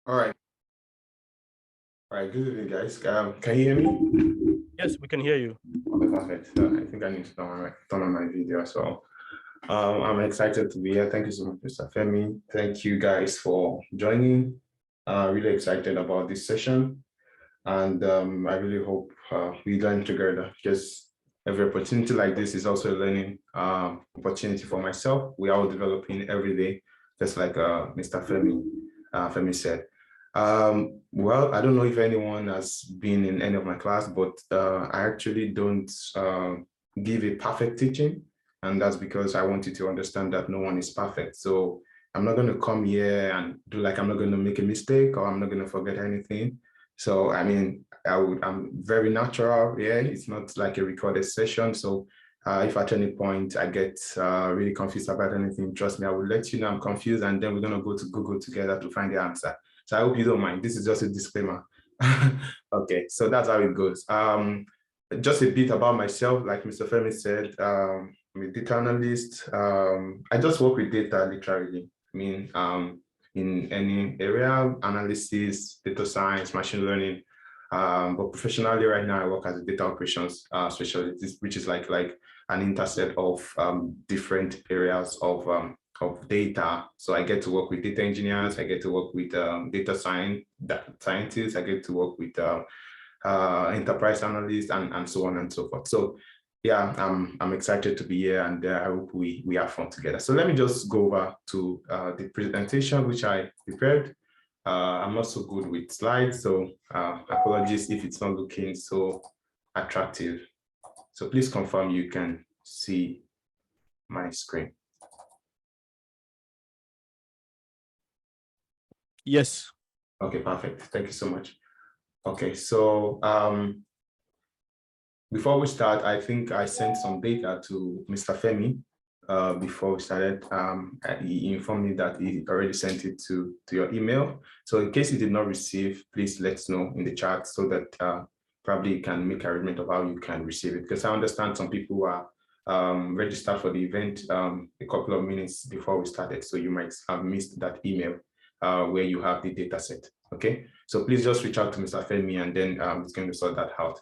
All right. All right. Good evening, guys. Can you hear me? Yes, we can hear you. Okay, perfect. I think I need to turn on my video as well. I'm excited to be here. Thank you so much, Mr. Femi. Thank you guys for joining. Really excited about this session. And I really hope we learn together because every opportunity like this is also a learning opportunity for myself. We are all developing every day, just like Mr. Femi said. Well, I don't know if anyone has been in any of my class, but I actually don't give a perfect teaching. And that's because I want you to understand that no one is perfect. So I'm not going to come here and do like I'm not going to make a mistake or I'm not going to forget anything. So, I mean, I'm very natural. Yeah, it's not like a recorded session. So if at any point I get really confused about anything, trust me, I will let you know I'm confused and then we're going to go to Google together to find the answer. So I hope you don't mind. This is just a disclaimer. Okay, so that's how it goes. Just a bit about myself, like Mr. Femi said, I'm a data analyst. I just work with data literally. I mean, in any area, analysis, data science, machine learning. But professionally right now, I work as a data operations specialist, which is like an interset of different areas of data. So I get to work with data engineers, I get to work with data scientists, I get to work with enterprise analysts and so on and so forth. So yeah, I'm excited to be here and I hope we have fun together. So let me just go over to the presentation which I prepared. I'm not so good with slides, so apologies if it's not looking so attractive. So please confirm you can see my screen. Yes. Okay, perfect. Thank you so much. Okay, so before we start, I think I sent some data to Mr. Femi before we started. He informed me that he already sent it to your email. So in case you did not receive, please let us know in the chat so that probably you can make arrangement of how you can receive it. Because I understand some people are registered for the event a couple of minutes before we started. So you might have missed that email where you have the data set. Okay, so please just reach out to Mr. Femi and then it's going to sort that out.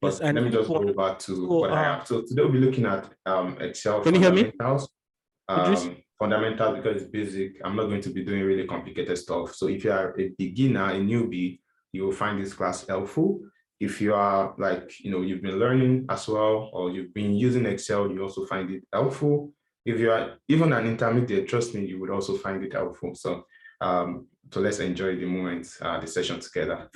But Yes, and let me just go back to what I have. So today we'll be looking at Excel can you hear me, fundamentals. Idris? Fundamentals because it's basic. I'm not going to be doing really complicated stuff. So if you are a beginner, a newbie, you will find this class helpful. If you are like, you've been learning as well, or you've been using Excel, you also find it helpful. If you are even an intermediate, trust me, you would also find it helpful. So let's enjoy the moment, the session together.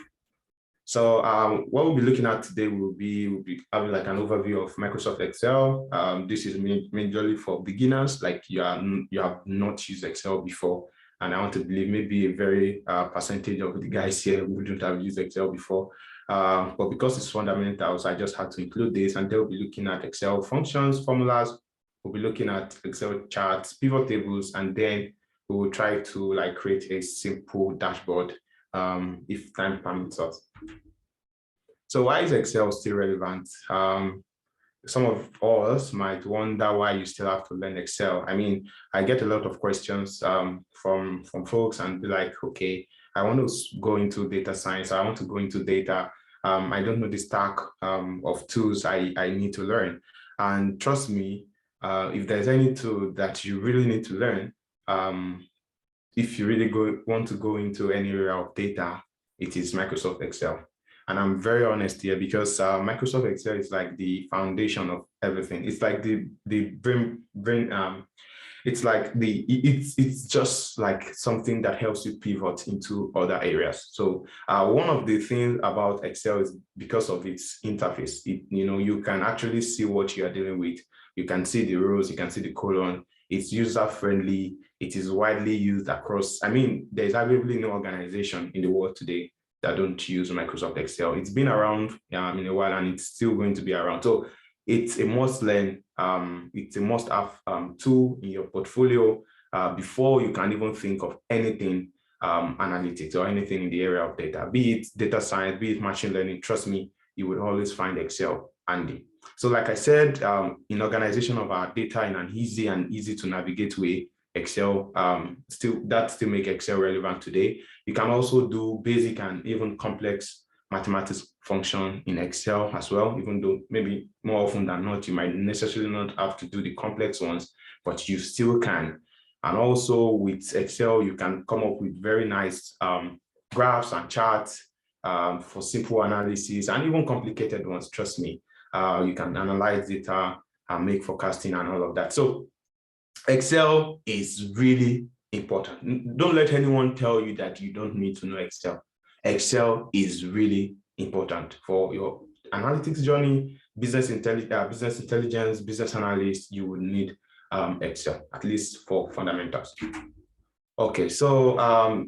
So what we'll be looking at today will be having like an overview of Microsoft Excel. This is majorly for beginners, like you have not used Excel before. And I want to believe maybe a very percentage of the guys here wouldn't have used Excel before. But because it's fundamentals, I just had to include this, and they'll be looking at Excel functions, formulas. We'll be looking at Excel charts, pivot tables, and then we will try to like create a simple dashboard if time permits us. So why is Excel still relevant? Some of us might wonder why you still have to learn Excel. I mean, I get a lot of questions from folks and be like, okay, I want to go into data science. I want to go into data. I don't know the stack of tools I need to learn. And trust me, if there's any tool that you really need to learn, if you really want to go into any area of data, it is Microsoft Excel. And I'm very honest here because Microsoft Excel is like the foundation of everything. It's like the brain it's like it's just like something that helps you pivot into other areas. So one of the things about Excel is because of its interface, you can actually see what you are dealing with. You can see the rows, you can see the column. It's user-friendly. It is widely used across. I mean, there's arguably no organization in the world today that don't use Microsoft Excel. It's been around in a while and it's still going to be around. So it's a must learn, it's a must have tool in your portfolio before you can even think of anything analytics or anything in the area of data, be it data science, be it machine learning. Trust me, you will always find Excel handy. So like I said, in organization of our data in an easy to navigate way, Excel, still make Excel relevant today. You can also do basic and even complex mathematics function in Excel as well, even though maybe more often than not, you might necessarily not have to do the complex ones, but you still can. And also with Excel, you can come up with very nice graphs and charts for simple analysis and even complicated ones, trust me. You can analyze data and make forecasting and all of that. So Excel is really important. Don't let anyone tell you that you don't need to know Excel. Excel is really important for your analytics journey, business intelligence, business analyst. You will need Excel, at least for fundamentals. Okay, so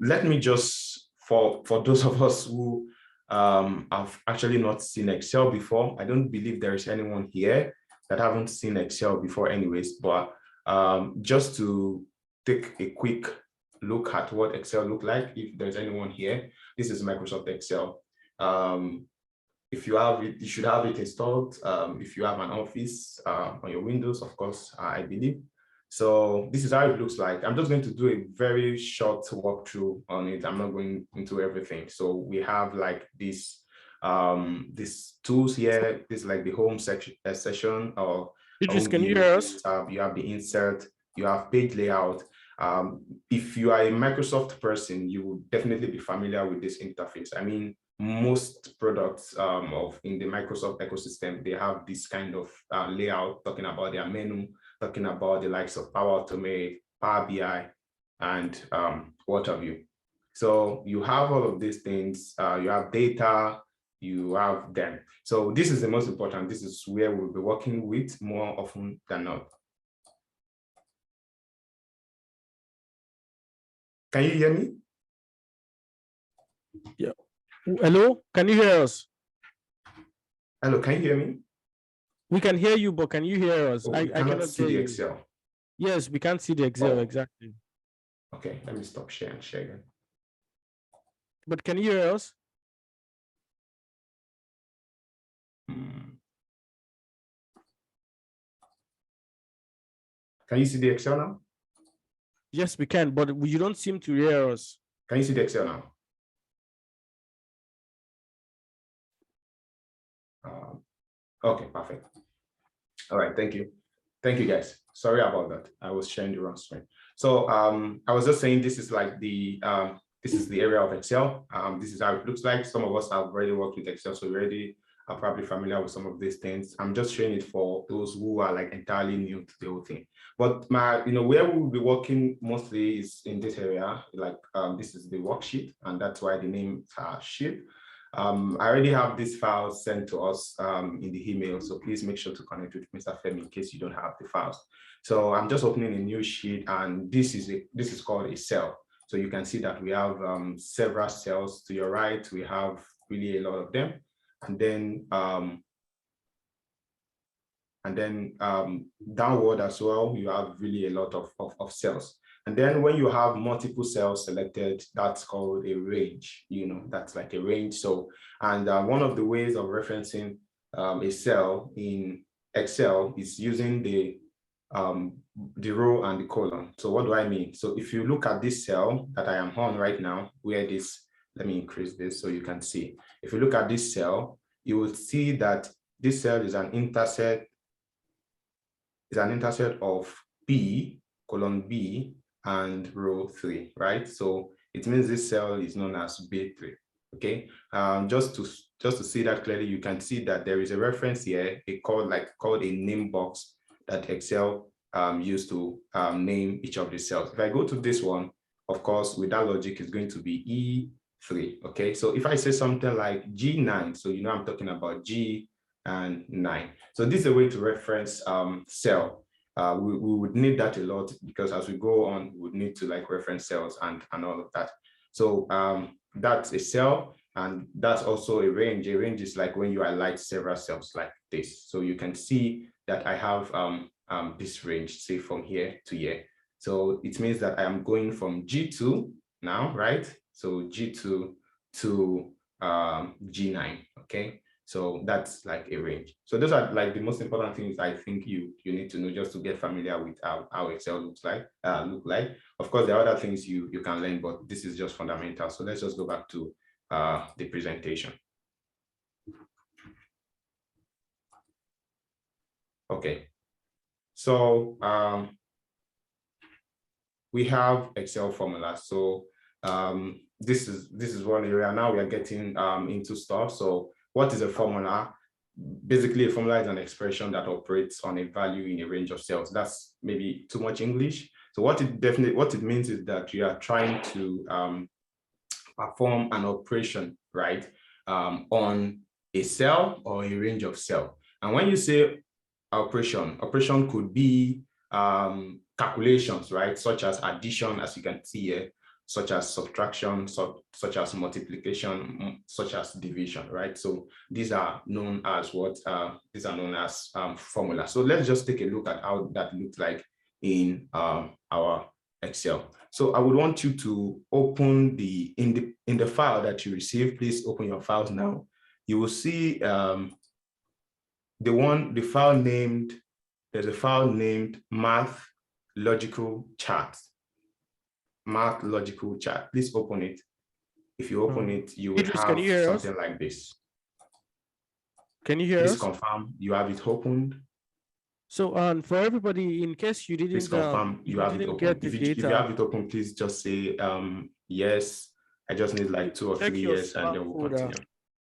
let me just, for those of us who have actually not seen Excel before, I don't believe there is anyone here that haven't seen Excel before anyways, but just to take a quick look at what Excel look like, if there's anyone here, this is Microsoft Excel. If you have it, you should have it installed. If you have an office on your Windows, of course, I believe. So this is how it looks like. I'm just going to do a very short walkthrough on it. I'm not going into everything. So we have like this, these tools here. This is like the home session or Idris, can you hear us? You have the insert, you have page layout. If you are a Microsoft person, you will definitely be familiar with this interface. I mean, most products in the Microsoft ecosystem, they have this kind of layout, talking about their menu, talking about the likes of Power Automate, Power BI, and what have you. So you have all of these things. You have data, you have them. So this is the most important. This is where we'll be working with more often than not. Can you hear me? Yeah. Hello, can you hear us? Hello, can you hear me? We can hear you, but can you hear us? Oh, I cannot see the Excel. Yes, we can't see the Excel, exactly. Okay, let me stop sharing. But can you hear us? Can you see the Excel now? Yes, we can, but you don't seem to hear us. Can you see the Excel now? Okay, perfect. All right, thank you. Thank you, guys. Sorry about that. I was sharing the wrong screen. So I was just saying this is like the this is the area of Excel. This is how it looks like. Some of us have already worked with Excel, so we already are probably familiar with some of these things. I'm just showing it for those who are like entirely new to the whole thing. But where we will be working mostly is in this area. Like this is the worksheet, and that's why the name is sheet. I already have this file sent to us in the email, so please make sure to connect with Mr. Femi in case you don't have the files. So I'm just opening a new sheet, and this is called a cell. So you can see that we have several cells. To your right, we have really a lot of them, and then downward as well, you have really a lot of cells. And then when you have multiple cells selected, that's called a range, that's like a range. So, and one of the ways of referencing a cell in Excel is using the row and the column. So what do I mean? So if you look at this cell that I am on right now, where this, let me increase this so you can see. If you look at this cell, you will see that this cell is an intercept of B, column B, and row 3, right? So it means this cell is known as B3, okay? Just to see that clearly, you can see that there is a reference here, called a name box that Excel used to name each of the cells. If I go to this one, of course, with that logic, it's going to be E3, okay? So if I say something like G9, so I'm talking about G and 9. So this is a way to reference cell. We would need that a lot because as we go on, we would need to reference cells and all of that. So that's a cell, and that's also a range. A range is like when you highlight several cells like this. So you can see that I have this range, say from here to here. So it means that I am going from G2 now, right? So G2 to G9, okay? So that's like a range. So those are like the most important things I think you need to know just to get familiar with how Excel looks like. Of course, there are other things you can learn, but this is just fundamental. So let's just go back to the presentation. Okay. So we have Excel formulas. So this is one area. Now we are getting into stuff. So what is a formula? Basically, a formula is an expression that operates on a value in a range of cells. That's maybe too much English. So what it means is that you are trying to perform an operation, right, on a cell or a range of cell. And when you say operation could be calculations, right, such as addition, as you can see here, such as subtraction, such as multiplication, such as division, right? So these are known as what? These are known as formulas. So let's just take a look at how that looks like in our Excel. So I would want you to open in the file that you receive. Please open your files now. You will see there's a file named math logical chart. Math logical chart. Please open it. If you open it, you will Idris, have something like this. Can you hear us? Please confirm you have it opened. So for everybody, in case you didn't, please confirm you have it open. If you have it open, please just say yes. I just need like 2 or 3 yes, and then we'll continue.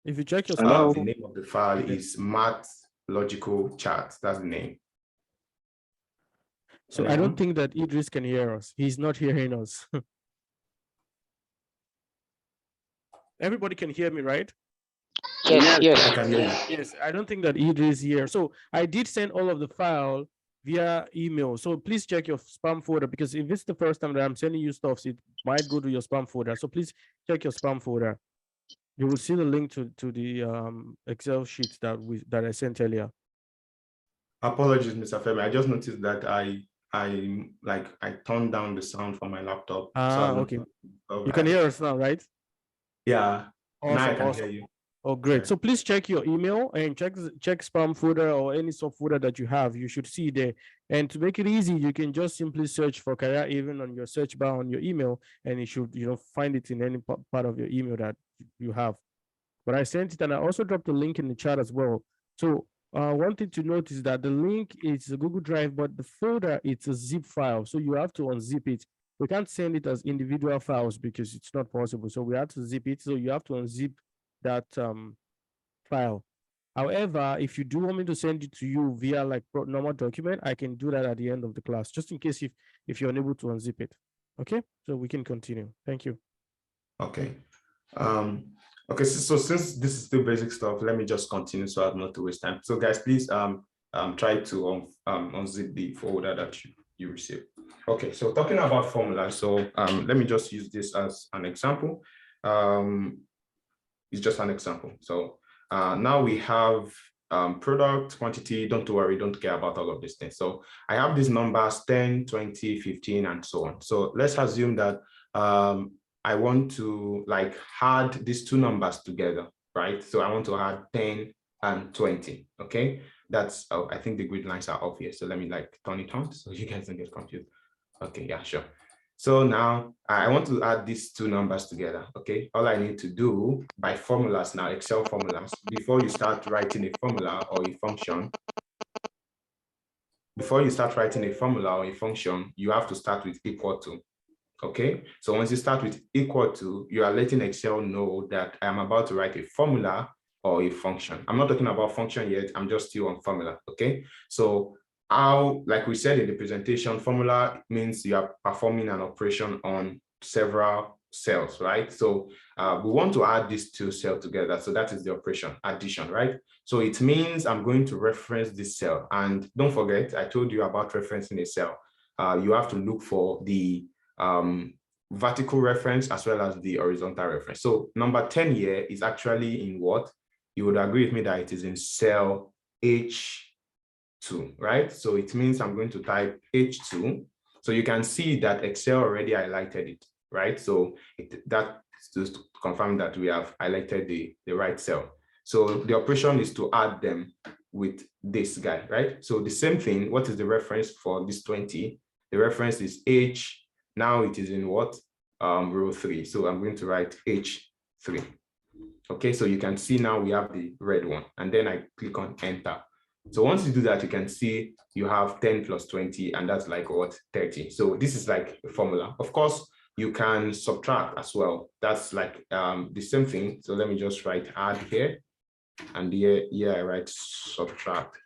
If you check your spam, the name of the file is math logical chart. That's the name. So I don't think that Idris can hear us. He's not hearing us. Everybody can hear me, right? Yes. I can hear you. Yes, I don't think that Idris is here. So I did send all of the file via email. So please check your spam folder, because if it's the first time that I'm sending you stuff, it might go to your spam folder. So please check your spam folder. You will see the link to the Excel sheet that I sent earlier. Apologies, Mr. Femi. I just noticed that I turned down the sound from my laptop. Okay. You can hear us now, right? Yeah. Awesome, now I can hear you. Oh, great. Yeah. So please check your email and check spam folder or any subfolder that you have. You should see there. And to make it easy, you can just simply search for career even on your search bar on your email, and you should find it in any part of your email that you have. But I sent it, and I also dropped a link in the chat as well. So one thing to note is that the link is a Google Drive, but the folder, it's a zip file. So you have to unzip it. We can't send it as individual files because it's not possible. So we have to zip it. So you have to unzip that file. However, if you do want me to send it to you via like normal document, I can do that at the end of the class, just in case if you're unable to unzip it. Okay, so we can continue. Thank you. Okay. Okay, so since this is still basic stuff, let me just continue so as not to waste time. So guys, please try to unzip the folder that you received. Okay, so talking about formulas, so let me just use this as an example. It's just an example. So now we have product, quantity. Don't worry, don't care about all of these things. So I have these numbers 10, 20, 15, and so on. So let's assume that I want to like add these two numbers together, right? So I want to add 10 and 20, okay? That's, oh, I think the grid lines are off here. So let me like turn it on so you guys don't get confused. Okay, yeah, sure. So now I want to add these two numbers together, okay? All I need to do by formulas now, Excel formulas, before you start writing a formula or a function, you have to start with equal to, okay? So once you start with equal to, you are letting Excel know that I am about to write a formula or a function. I'm not talking about function yet, I'm just still on formula, okay? So how, like we said in the presentation, formula means you are performing an operation on several cells, right? So we want to add these two cells together. So that is the operation, addition, right? So it means I'm going to reference this cell. And don't forget, I told you about referencing a cell. You have to look for the vertical reference as well as the horizontal reference. So number 10 here is actually in what? You would agree with me that it is in cell H2, right? So it means I'm going to type H2. So you can see that Excel already highlighted it, right? So that's just to confirm that we have highlighted the right cell. So the operation is to add them with this guy, right? So the same thing, what is the reference for this 20? The reference is H. Now it is in what? Row 3. So I'm going to write H3. Okay, so you can see now we have the red one, and then I click on enter. So once you do that, you can see you have 10 plus 20, and that's like what? 30. So this is like a formula. Of course, you can subtract as well. That's like the same thing. So let me just write add here, and here I write subtract.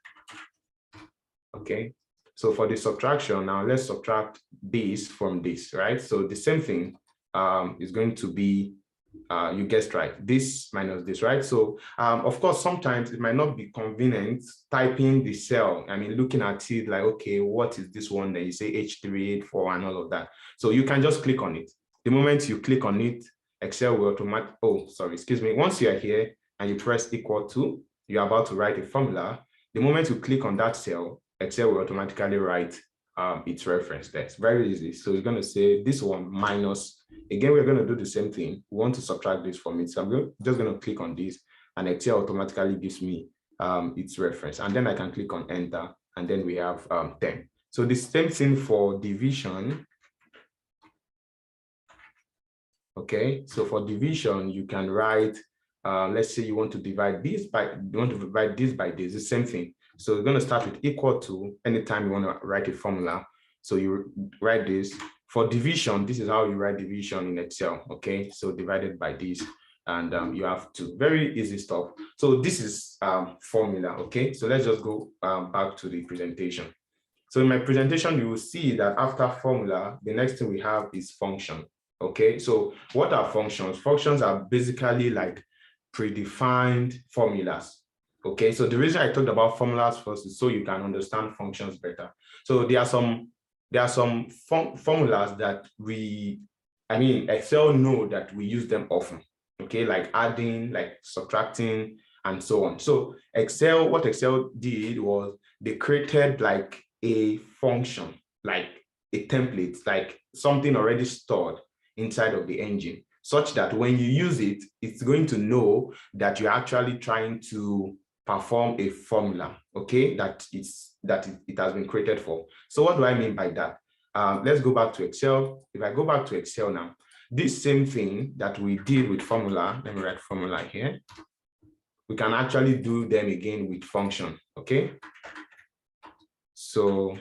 Okay, so for the subtraction, now let's subtract this from this, right? So the same thing is going to be, you guessed right, this minus this, right? So of course, sometimes it might not be convenient typing the cell. I mean, looking at it like, okay, what is this one? Then you say H3, H4 and all of that. So you can just click on it. The moment you click on it, Excel will automatically, oh, sorry, excuse me. Once you are here and you press equal to, you're about to write a formula. The moment you click on that cell, Excel will automatically write its reference there. It's very easy. So you're going to say this one minus, again, we're going to do the same thing. We want to subtract this from it. So I'm just going to click on this, and Excel automatically gives me its reference. And then I can click on enter, and then we have 10. So the same thing for division. Okay, so for division, you can write, let's say you want to divide this by, this, the same thing. So we're going to start with equal to anytime you want to write a formula. So you write this. For division, this is how you write division in Excel. Okay, so divided by this, and you have to, very easy stuff. So this is formula. Okay, so let's just go back to the presentation. So in my presentation, you will see that after formula, the next thing we have is function. Okay, so what are functions? Functions are basically like predefined formulas. Okay, so the reason I talked about formulas first is so you can understand functions better. So there are some formulas that Excel know that we use them often. Okay, like adding, like subtracting, and so on. So what Excel did was they created like a function, like a template, like something already stored inside of the engine, such that when you use it, it's going to know that you're actually trying to perform a formula, okay, that it has been created for. So what do I mean by that? Let's go back to Excel. If I go back to Excel now, this same thing that we did with formula, let me write formula here, we can actually do them again with function, okay? So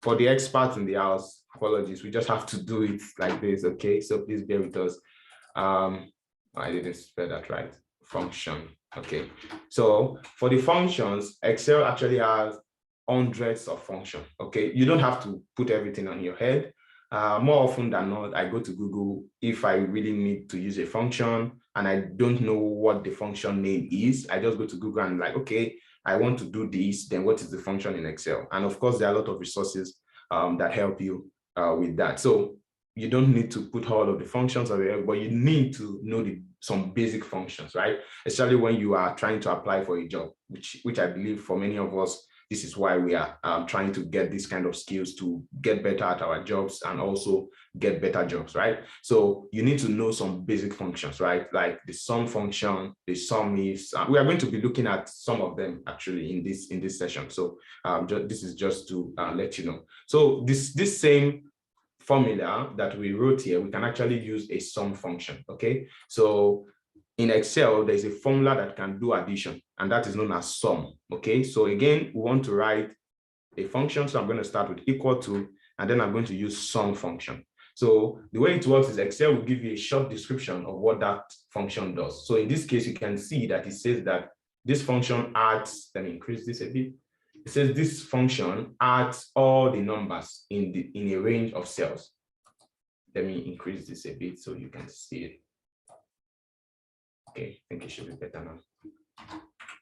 for the experts in the house, apologies, we just have to do it like this, okay? So please bear with us. I didn't spell that right, function, okay? So for the functions, Excel actually has hundreds of functions, okay? You don't have to put everything on your head. More often than not, I go to Google if I really need to use a function and I don't know what the function name is. I just go to Google and like, okay, I want to do this, then what is the function in Excel? And of course, there are a lot of resources that help you with that. So you don't need to put all of the functions available, but you need to know some basic functions, right? Especially when you are trying to apply for a job, which I believe for many of us, this is why we are trying to get this kind of skills to get better at our jobs and also get better jobs, right? So you need to know some basic functions, right? Like the sum function, the sum ifs. We are going to be looking at some of them actually in this session. So this is just to let you know. So this same formula that we wrote here, we can actually use a sum function, okay? So in Excel, there's a formula that can do addition, and that is known as sum, okay? So again, we want to write a function, so I'm going to start with equal to, and then I'm going to use sum function. So the way it works is Excel will give you a short description of what that function does. So in this case, you can see that it says that this function adds, let me increase this a bit. It says this function adds all the numbers in a range of cells. Let me increase this a bit so you can see it. Okay, I think it should be better now.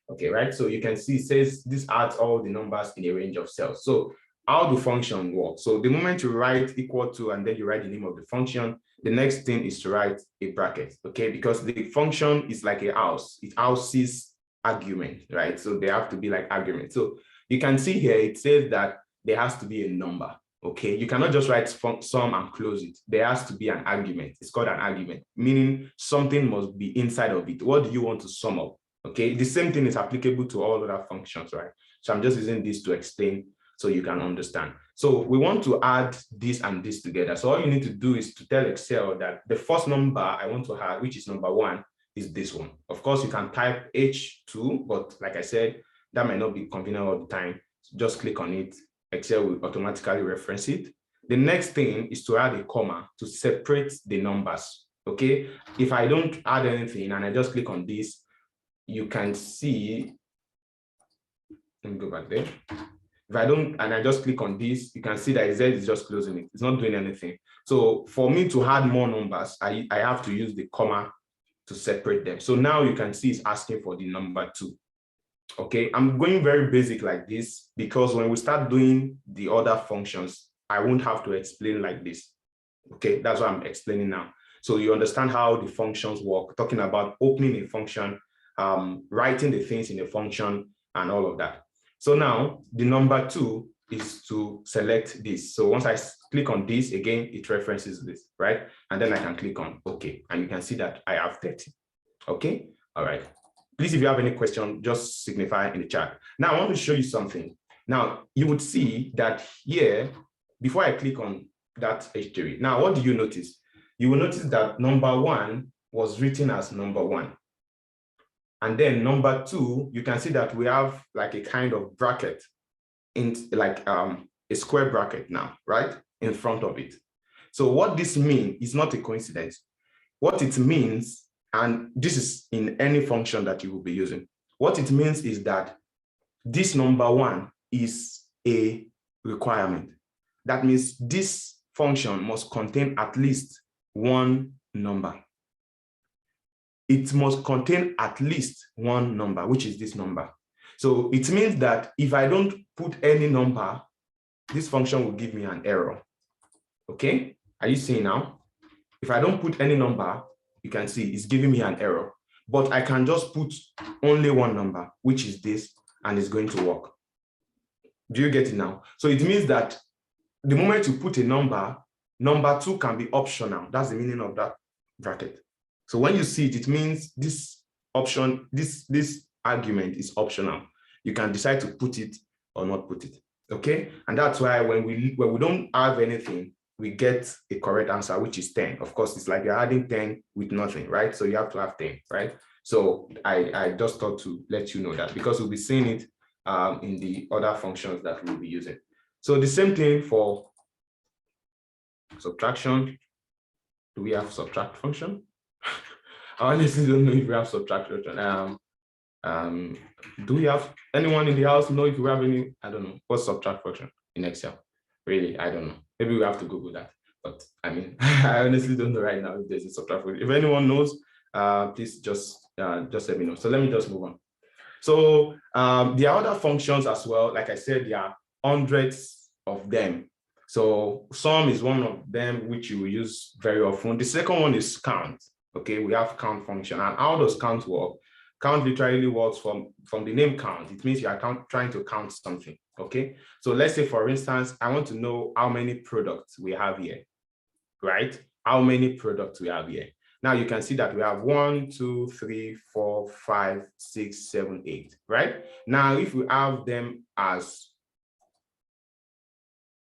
Okay, right? So you can see it says this adds all the numbers in a range of cells. So how do function work? So the moment you write equal to and then you write the name of the function, the next thing is to write a bracket, okay? Because the function is like a house. It houses argument, right? So they have to be like argument. So you can see here, it says that there has to be a number, Okay, you cannot just write sum and close it. There has to be an argument. It's called an argument, meaning something must be inside of it. What do you want to sum up? Okay, the same thing is applicable to all other functions, right? So I'm just using this to explain so you can understand. So we want to add this and this together. So all you need to do is to tell Excel that the first number I want to add, which is number 1, is this one. Of course, you can type H2, but like I said, that might not be convenient all the time. So just click on it. Excel will automatically reference it. The next thing is to add a comma to separate the numbers. Okay, if I don't add anything and I just click on this, you can see, let me go back there. If I don't, and I just click on this, you can see that Z is just closing it. It's not doing anything. So for me to add more numbers, I have to use the comma to separate them. So now you can see it's asking for the number 2. Okay, I'm going very basic like this because when we start doing the other functions, I won't have to explain like this. Okay, that's what I'm explaining now. So you understand how the functions work, talking about opening a function, writing the things in a function and all of that. So now the number 2 is to select this. So once I click on this, again, it references this, right? And then I can click on OK, and you can see that I have 30. Okay, all right. Please, if you have any question, just signify in the chat. Now, I want to show you something. Now, you would see that here, before I click on that H3, now, what do you notice? You will notice that number 1 was written as number 1. And then number 2, you can see that we have like a kind of bracket, in like a square bracket now, right, in front of it. So what this means is not a coincidence. What it means, and this is in any function that you will be using, what it means is that this number 1 is a requirement. That means this function must contain at least one number. It must contain at least one number, which is this number. So it means that if I don't put any number, this function will give me an error. Okay, are you seeing now? If I don't put any number, you can see it's giving me an error, but I can just put only one number, which is this, and it's going to work. Do you get it now? So it means that the moment you put a number, number 2 can be optional. That's the meaning of that bracket. So when you see it, it means this option, this argument is optional. You can decide to put it or not put it. Okay, and that's why when we don't have anything, we get a correct answer, which is 10. Of course, it's like you're adding 10 with nothing, right? So you have to have 10, right? So I just thought to let you know that because we'll be seeing it in the other functions that we'll be using. So the same thing for subtraction. Do we have subtract function? I honestly don't know if we have subtract function. Do we have anyone in the house know if we have any? I don't know. What's subtract function in Excel? Really, I don't know. Maybe we have to Google that. But I mean, I honestly don't know right now if there's a subtract function. If anyone knows, please just let me know. So let me just move on. So there are other functions as well. Like I said, there are hundreds of them. So sum is one of them which you will use very often. The second one is count. Okay, we have count function. And how does count work? Count literally works from the name count. It means you are trying to count something. Okay, so let's say, for instance, I want to know how many products we have here, right? How many products we have here. Now you can see that we have 1, 2, 3, 4, 5, 6, 7, 8, right? Now, if we have them as,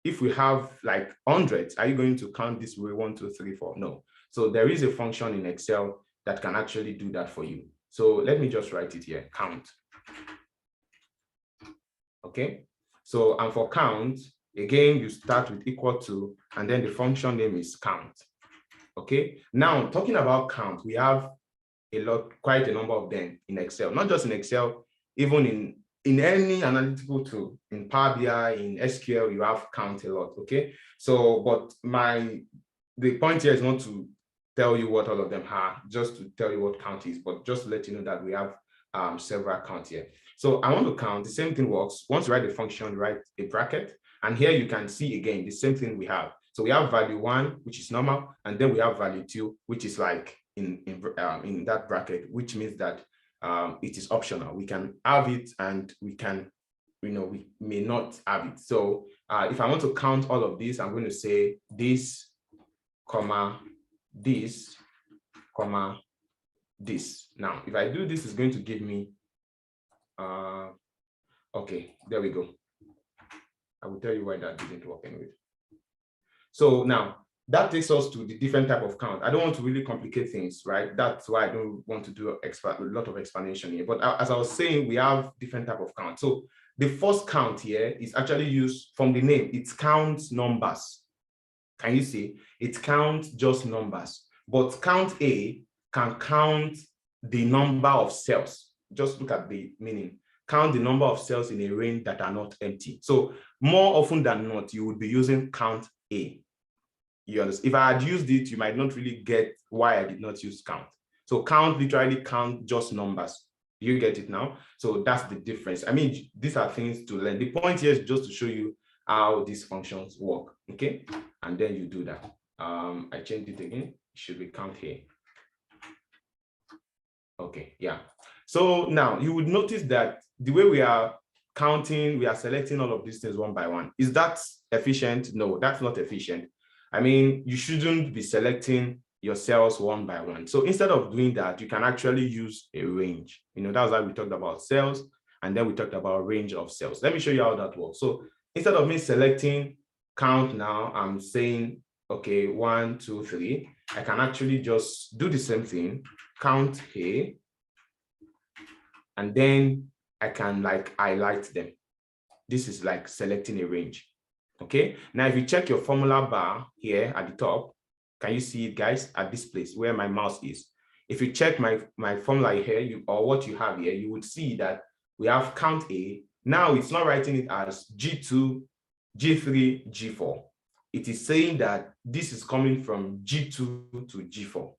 if we have like hundreds, are you going to count this way? 1, 2, 3, 4? No. So there is a function in Excel that can actually do that for you. So let me just write it here, count. Okay. So, and for count, again, you start with equal to, and then the function name is count. Okay. Now, talking about count, we have quite a number of them in Excel, not just in Excel, even in any analytical tool, in Power BI, in SQL, you have count a lot. Okay. So, but the point here is not to tell you what all of them are, just to tell you what count is, but just to let you know that we have several counts here. So I want to count, the same thing works. Once you write the function, write a bracket, and here you can see again the same thing we have. So we have value 1, which is normal, and then we have value 2, which is like in that bracket, which means that it is optional. We can have it, and we can, we may not have it. So if I want to count all of this, I'm going to say this, comma, this, comma, this. Now, if I do this, it's going to give me, okay, there we go. I will tell you why that didn't work anyway. So now, that takes us to the different type of count. I don't want to really complicate things, right? That's why I don't want to do a lot of explanation here. But as I was saying, we have different type of count. So the first count here is actually used from the name. It counts numbers. Can you see? It counts just numbers. But count A can count the number of cells. Just look at the meaning. Count the number of cells in a range that are not empty. So more often than not, you would be using count A. You understand? If I had used it, you might not really get why I did not use count. So count literally count just numbers. You get it now? So that's the difference. I mean, these are things to learn. The point here is just to show you how these functions work. Okay, and then you do that. I changed it again. It should be count here. Okay, yeah. So now you would notice that the way we are counting, we are selecting all of these things one by one. Is that efficient? No, that's not efficient. I mean, you shouldn't be selecting your cells one by one. So instead of doing that, you can actually use a range. You know, that's why we talked about cells, and then we talked about range of cells. Let me show you how that works. So instead of me selecting count now, I'm saying, okay, 1, 2, 3. I can actually just do the same thing, count here, and then I can like highlight them. This is like selecting a range. Okay, now if you check your formula bar here at the top, can you see it, guys, at this place where my mouse is? If you check my formula here, or what you have here, you would see that we have count A. Now it's not writing it as G2, G3, G4. It is saying that this is coming from G2 to G4.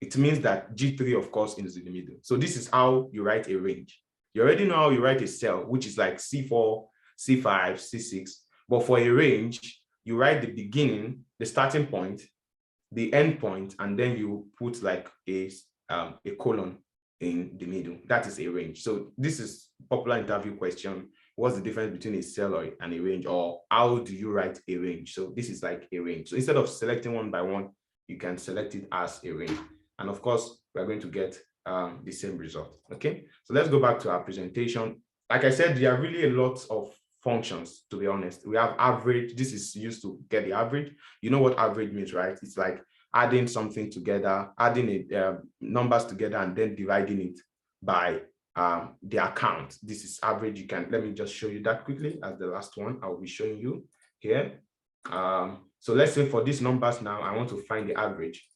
It means that G3, of course, is in the middle. So this is how you write a range. You already know how you write a cell, which is like C4, C5, C6. But for a range, you write the beginning, the starting point, the end point, and then you put like a colon in the middle. That is a range. So this is popular interview question. What's the difference between a cell and a range, or how do you write a range? So this is like a range. So instead of selecting one by one, you can select it as a range. And of course, we're going to get the same result. Okay, so let's go back to our presentation. Like I said, there are really a lot of functions, to be honest. We have average. This is used to get the average. You know what average means, right? It's like adding something together, adding numbers together, and then dividing it by the account. This is average. You can, let me just show you that quickly as the last one I'll be showing you here. So let's say for these numbers now, I want to find the average.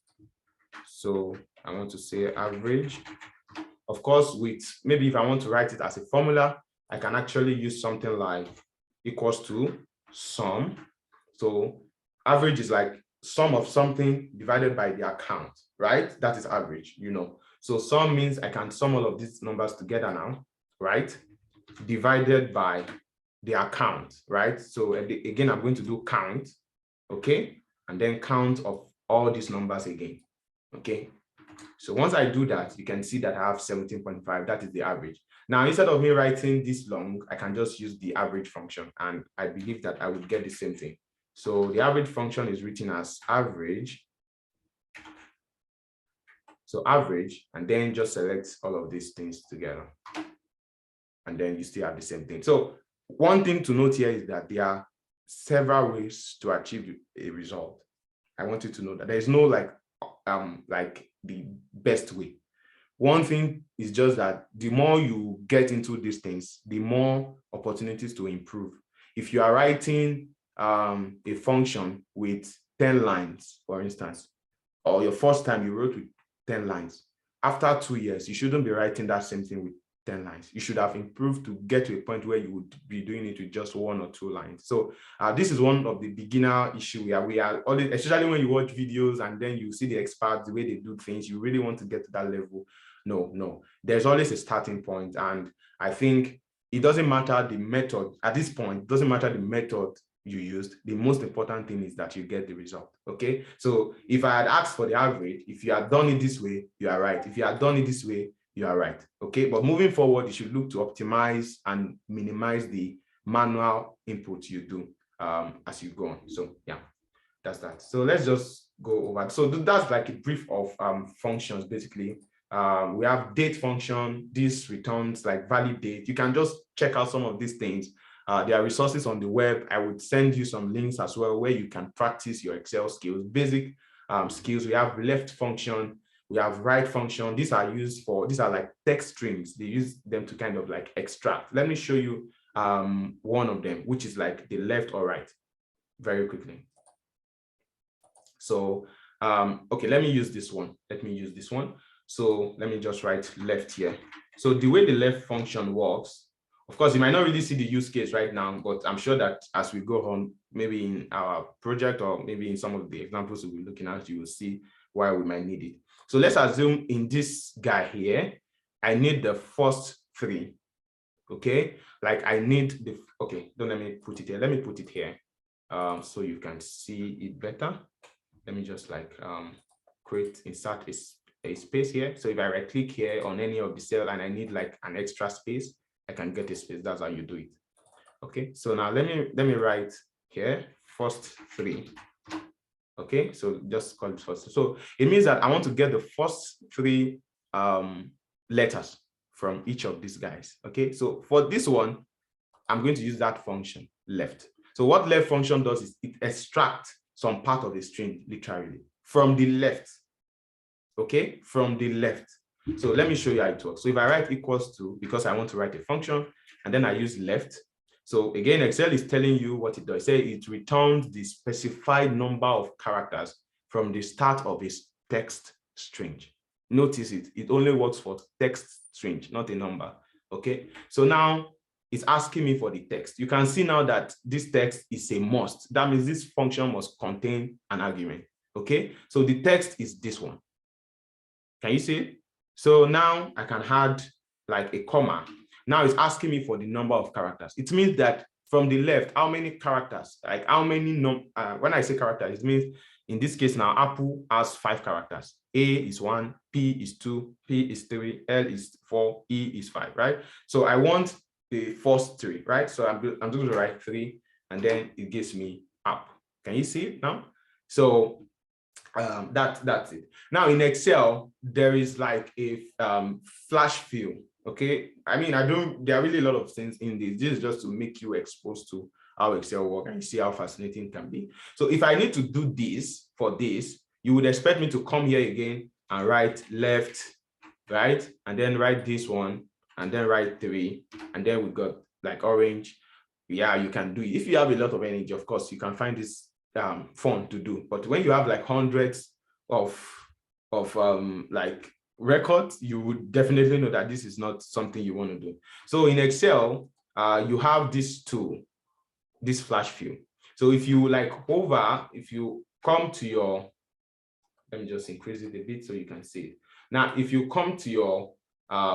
So I want to say average. Of course, with maybe if I want to write it as a formula, I can actually use something like equals to sum. So average is like sum of something divided by the account, right? That is average, you know. So sum means I can sum all of these numbers together now, right? Divided by the account, right? So again, I'm going to do count, okay? And then count of all these numbers again, okay? So once I do that, you can see that I have 17.5, that is the average. Now, instead of me writing this long, I can just use the average function, and I believe that I would get the same thing. So the average function is written as average. So average, and then just select all of these things together. And then you still have the same thing. So one thing to note here is that there are several ways to achieve a result. I want you to know that there is no like the best way. One thing is just that the more you get into these things, the more opportunities to improve. If you are writing a function with 10 lines, for instance, or your first time you wrote with 10 lines, after 2 years, you shouldn't be writing that same thing with 10 lines. You should have improved to get to a point where you would be doing it with just 1 or 2 lines. So this is one of the beginner issue where we are always, especially when you watch videos and then you see the experts, the way they do things, you really want to get to that level. No, there's always a starting point. And I think it doesn't matter the method at this point, it doesn't matter the method you used. The most important thing is that you get the result. Okay. So if I had asked for the average, if you had done it this way, you are right. If you had done it this way, you are right. Okay. But moving forward, you should look to optimize and minimize the manual input you do as you go on. So yeah, that's that. So let's just go over. So that's like a brief of functions basically. We have date function. This returns like valid date. You can just check out some of these things. There are resources on the web. I would send you some links as well where you can practice your Excel skills, basic skills. We have left function. We have right function. These are used for, these are like text strings. They use them to kind of like extract. Let me show you one of them, which is like the left or right, very quickly. So, okay, let me use this one. Let me use this one. So let me just write left here. So the way the left function works, of course, you might not really see the use case right now, but I'm sure that as we go on, maybe in our project or maybe in some of the examples we'll be looking at, you will see why we might need it. So let's assume in this guy here, I need the first three, okay? Like I need the, okay, don't let me put it here. Let me put it here so you can see it better. Let me just like insert a space here. So if I right click here on any of the cell and I need like an extra space, I can get a space. That's how you do it. Okay, so now let me write here first three. Okay, so just call it first. So it means that I want to get the first three letters from each of these guys. Okay, so for this one, I'm going to use that function left. So what left function does is it extracts some part of the string literally from the left. Okay, from the left. So let me show you how it works. So if I write equals to, because I want to write a function, and then I use left. So again, Excel is telling you what it does. Say it returns the specified number of characters from the start of its text string. Notice it only works for text string, not a number. Okay, so now it's asking me for the text. You can see now that this text is a must. That means this function must contain an argument. Okay, so the text is this one. Can you see it? So now I can add like a comma. Now it's asking me for the number of characters. It means that from the left, how many characters, like how many, when I say characters, it means in this case now, Apple has 5 characters. A is 1, P is 2, P is 3, L is 4, E is 5, right? So I want the first 3, right? So I'm going to write 3, and then it gives me up. Can you see it now? So that's it. Now in Excel, there is like a flash fill. Okay, I mean, there are really a lot of things in this. This is just to make you exposed to how Excel works and see how fascinating it can be. So if I need to do this for this, you would expect me to come here again and write left, right, and then write this one, and then write 3, and then we got like orange. Yeah, you can do it. If you have a lot of energy, of course, you can find this fun to do. But when you have like hundreds of like records, you would definitely know that this is not something you want to do. So in Excel, you have this tool, this flash fill. So if you like if you come to your, let me just increase it a bit so you can see it. Now, if you come to your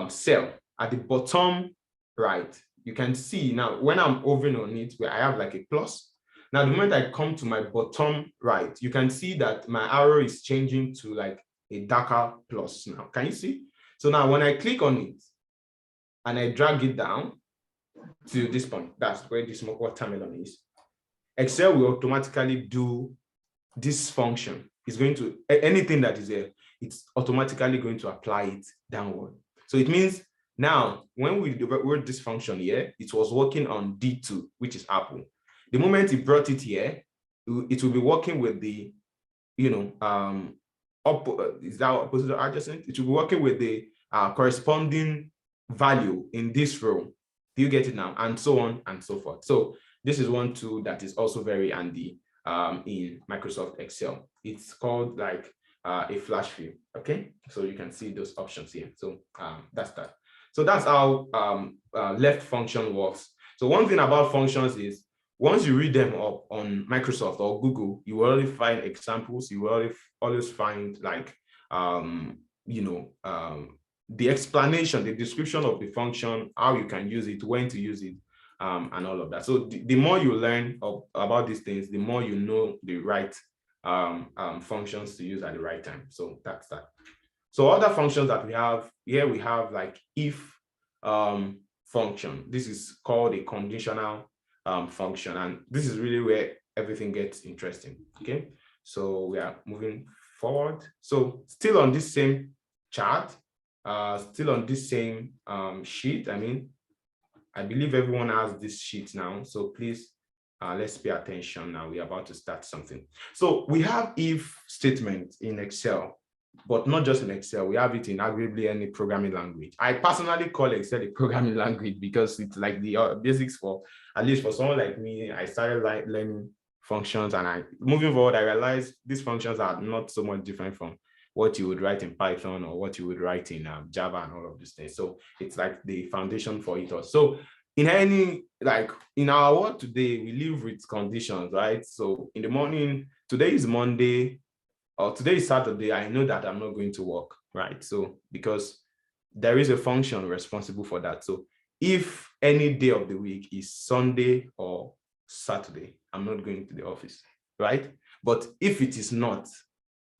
cell at the bottom right, you can see now when I'm hovering on it, where I have like a plus. Now, the moment I come to my bottom right, you can see that my arrow is changing to like a darker plus now. Can you see? So now when I click on it and I drag it down to this point, that's where this watermelon is, Excel will automatically do this function. It's going to, anything that is there, it's automatically going to apply it downward. So it means now when we wrote this function here, it was working on D2, which is Apple. The moment it brought it here, it will be working with the, is that opposite or adjacent? It will be working with the corresponding value in this row. Do you get it now? And so on and so forth. So this is one tool that is also very handy in Microsoft Excel. It's called like a flash fill. Okay, so you can see those options here. So that's that. So that's how left function works. So one thing about functions is once you read them up on Microsoft or Google, you will already find examples. You will always find like, the explanation, the description of the function, how you can use it, when to use it, and all of that. So the more you learn about these things, the more you know the right functions to use at the right time. So that's that. So other functions that we have here, we have like if function. This is called a conditional function. And this is really where everything gets interesting. Okay, so we are moving forward. So still on this same chart, still on this same sheet. I believe everyone has this sheet now. So please, let's pay attention now. We're about to start something. So we have if statement in Excel, but not just in Excel. We have it in arguably any programming language. I personally call Excel a programming language because it's like the basics for, at least for someone like me. I started learning functions, and moving forward, I realized these functions are not so much different from what you would write in Python or what you would write in Java and all of these things. So it's like the foundation for it all. So in in our world today, we live with conditions, right? So in the morning, today is Monday, or today is Saturday, I know that I'm not going to work, right? So because there is a function responsible for that. So if any day of the week is Sunday or Saturday, I'm not going to the office, right? But if it is not,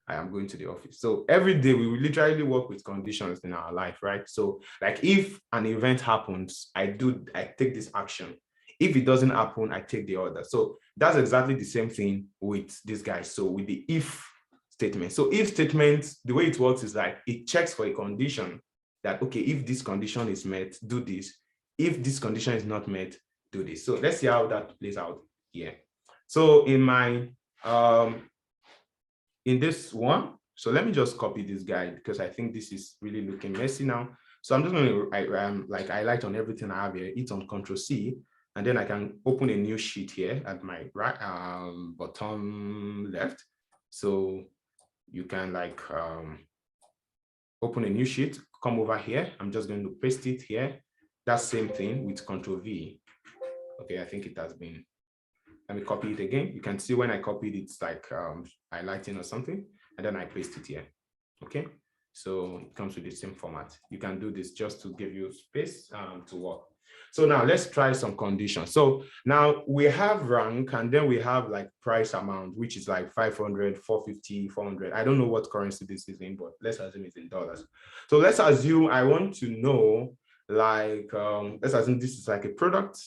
I am going to the office. So every day we will literally work with conditions in our life, right? So like if an event happens, I take this action. If it doesn't happen, I take the other. So that's exactly the same thing with this guy. So with the if statement. So if statement, the way it works is like it checks for a condition that, okay, if this condition is met, do this. If this condition is not met, do this. So let's see how that plays out here. So in my in this one, so let me just copy this guy because I think this is really looking messy now. So I'm just going to like highlight on everything I have here, hit on Control C, and then I can open a new sheet here at my right bottom left. So you can like open a new sheet, come over here. I'm just going to paste it here. That same thing with Control V. Okay, I think it has been. Let me copy it again. You can see when I copied it's like highlighting or something, and then I paste it here. Okay, so it comes with the same format. You can do this just to give you space to work. So now let's try some conditions. So now we have rank, and then we have like price amount, which is like 500, 450, 400. I don't know what currency this is in, but let's assume it's in dollars. So let's assume I want to know, like, let's assume this is like a product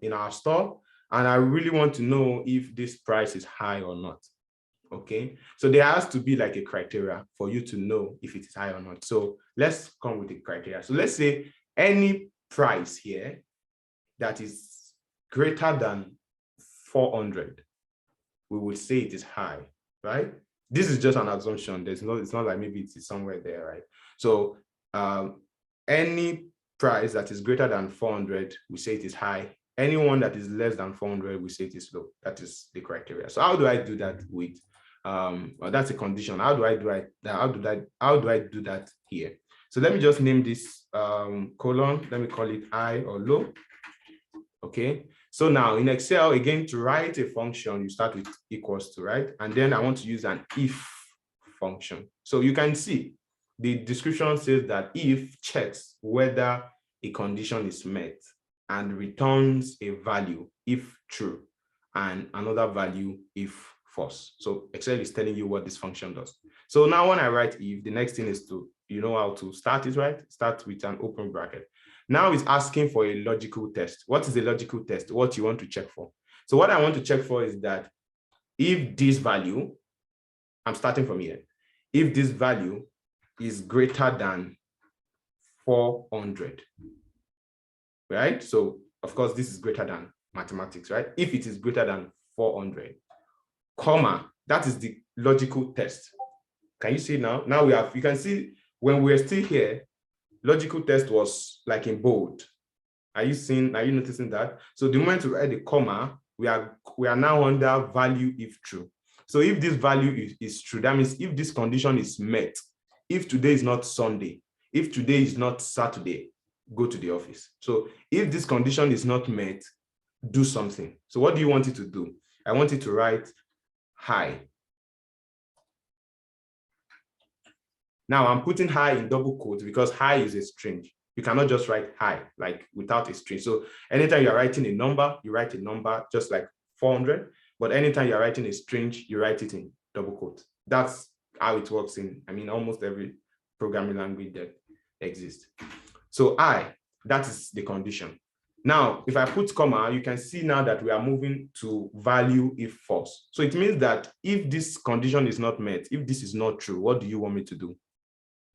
in our store, and I really want to know if this price is high or not. Okay, so there has to be like a criteria for you to know if it is high or not. So let's come with the criteria. So let's say any price here that is greater than 400, we would say it is high, right? This is just an assumption. It's not like maybe it's somewhere there, right? So any price that is greater than 400, we say it is high. Anyone that is less than 400, we say it is low. That is the criteria. So how do I do that with well, that's a condition. How do I do that here? So let me just name this colon. Let me call it high or low. Okay. So now in Excel, again, to write a function, you start with equals to, right? And then I want to use an if function. So you can see the description says that if checks whether a condition is met and returns a value if true and another value if false. So Excel is telling you what this function does. So now when I write if, the next thing is to, you know how to start it, right? Start with an open bracket. Now it's asking for a logical test. What is a logical test? What you want to check for? So what I want to check for is that if this value, I'm starting from here, if this value is greater than 400, right? So of course, this is greater than mathematics, right? If it is greater than 400, comma, that is the logical test. Can you see now? Now you can see when we're still here, logical test was like in bold. Are you noticing that? So the moment we write the comma, we are now under value if true. So if this value is true, that means if this condition is met, if today is not Sunday, if today is not Saturday, go to the office. So if this condition is not met, do something. So what do you want it to do? I want it to write high. Now I'm putting high in double quotes because high is a string. You cannot just write high like without a string. So anytime you're writing a number, you write a number just like 400. But anytime you're writing a string, you write it in double quotes. That's how it works in, almost every programming language that exists. So that is the condition. Now, if I put comma, you can see now that we are moving to value if false. So it means that if this condition is not met, if this is not true, what do you want me to do?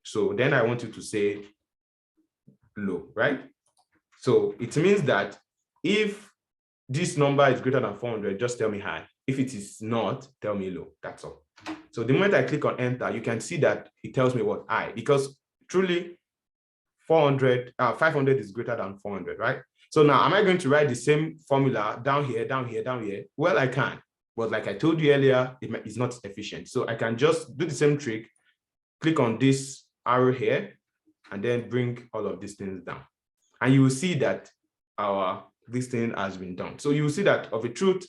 So then I want you to say low, right? So it means that if this number is greater than 400, just tell me high. If it is not, tell me low. That's all. So the moment I click on enter, you can see that it tells me what high, because truly 500 is greater than 400, right? So now, am I going to write the same formula down here, down here, down here? Well, I can, but like I told you earlier, it's not efficient. So I can just do the same trick, click on this arrow here, and then bring all of these things down. And you will see that this thing has been done. So you will see that of a truth,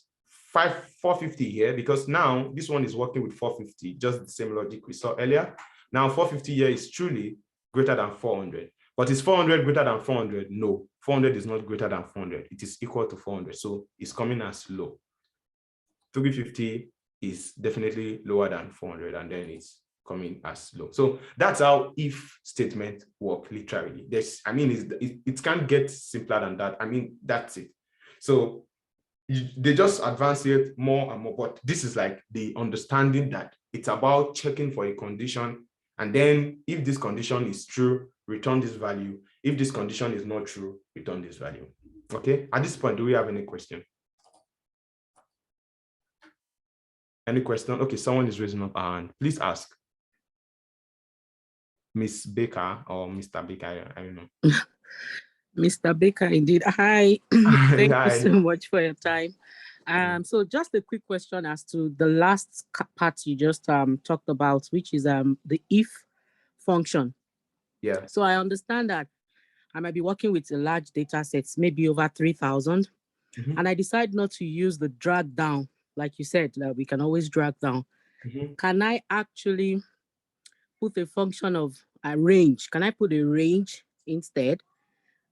450 here, because now this one is working with 450, just the same logic we saw earlier. Now 450 here is truly greater than 400. But is 400 greater than 400? No, 400 is not greater than 400. It is equal to 400. So it's coming as low. 350 is definitely lower than 400, and then it's coming as low. So that's how if statement work literally. It can't get simpler than that. I mean, that's it. So they just advance it more and more, but this is like the understanding that it's about checking for a condition, and then if this condition is true, return this value. If this condition is not true, return this value. Okay, at this point, do we have any question? Any question? Okay, someone is raising up a hand. Please ask. Miss Baker or Mr. Baker, I don't know. Mr. Baker, indeed. Hi. Thank Hi. you so much for your time. So just a quick question as to the last part you just talked about, which is the if function. Yeah. So I understand that I might be working with a large data sets, maybe over 3,000, and I decide not to use the drag down, like you said, we can always drag down. Can I actually put a function of a range? Can I put a range instead?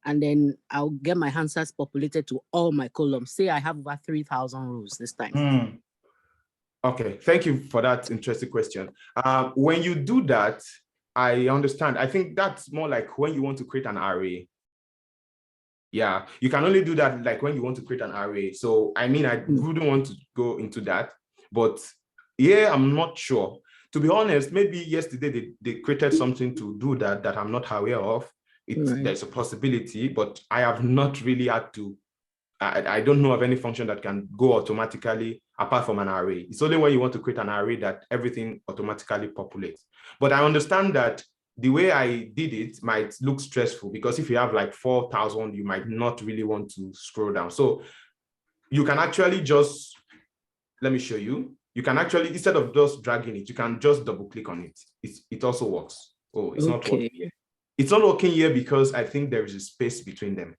And then I'll get my answers populated to all my columns. Say I have over 3,000 rows this time. Okay, thank you for that interesting question. When you do that, I understand. I think that's more like when you want to create an array. Yeah, you can only do that like when you want to create an array. So, I mean, I wouldn't want to go into that, but yeah, I'm not sure. To be honest, maybe yesterday they created something to do that I'm not aware of. There's a possibility, but I have not really had to. I don't know of any function that can go automatically apart from an array. It's only when you want to create an array that everything automatically populates. But I understand that the way I did it might look stressful, because if you have like 4,000, you might not really want to scroll down. So you can actually just, let me show you. You can actually, instead of just dragging it, you can just double click on it. It also works. Oh, it's not working here. It's not working here because I think there is a space between them.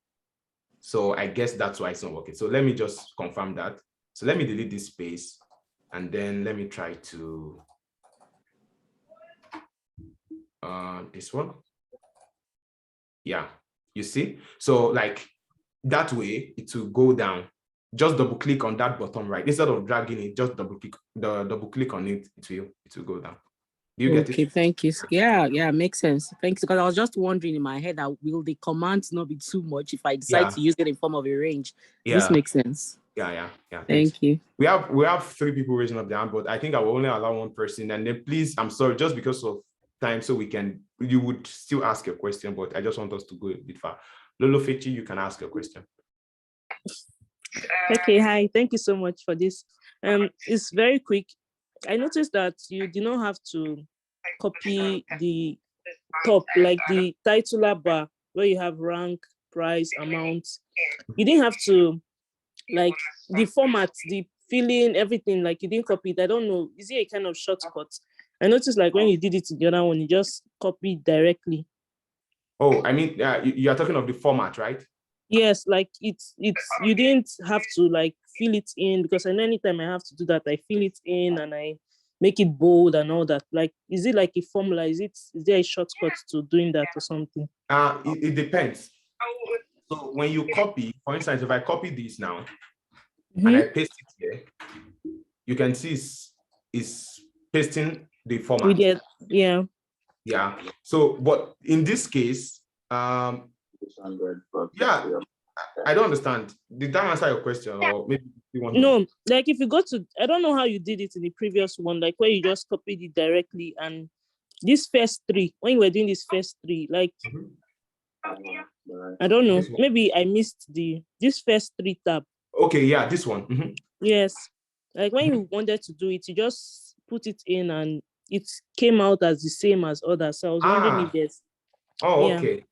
So I guess that's why it's not working. So let me just confirm that. So let me delete this space, and then let me try to this one. Yeah, you see? So like that way it will go down. Just double click on that bottom right. Instead of dragging it, just double click on it, it will go down. Do you get it? Okay, thank you. Yeah, makes sense. Thanks. Because I was just wondering in my head that will the commands not be too much if I decide to use it in form of a range? This makes sense. Yeah. Thank you. We have 3 people raising up their hand, but I think I will only allow 1 person. And then please, I'm sorry, just because of time, so you would still ask your question, but I just want us to go a bit far. Lolo Fechi, you can ask your question. Okay, hi. Thank you so much for this. It's very quick. I noticed that you did not have to copy the top, like the titular bar where you have rank, price, amount. You didn't have to, like the format, the filling, everything, like you didn't copy it. I don't know. Is it a kind of shortcut? I noticed like when you did it in the other one, you just copied directly. Oh, I mean, you are talking of the format, right? Yes, like it's you didn't have to like fill it in, because I know anytime I have to do that, I fill it in and I make it bold and all that. Like, is it like a formula? Is there a shortcut to doing that or something? It depends. So when you copy, for instance, if I copy this now and I paste it here, you can see it's pasting the format. Yeah. So, but in this case, yeah, I don't understand. Did that answer your question, or maybe you want? No, like if you go to, I don't know how you did it in the previous one, like where you just copied it directly, and this first three, when you were doing this first three, like I don't know, maybe I missed this first three tab. Okay, yeah, this one. Yes, like when you wanted to do it, you just put it in and it came out as the same as others. So I was wondering if there's. Oh, Yeah. okay.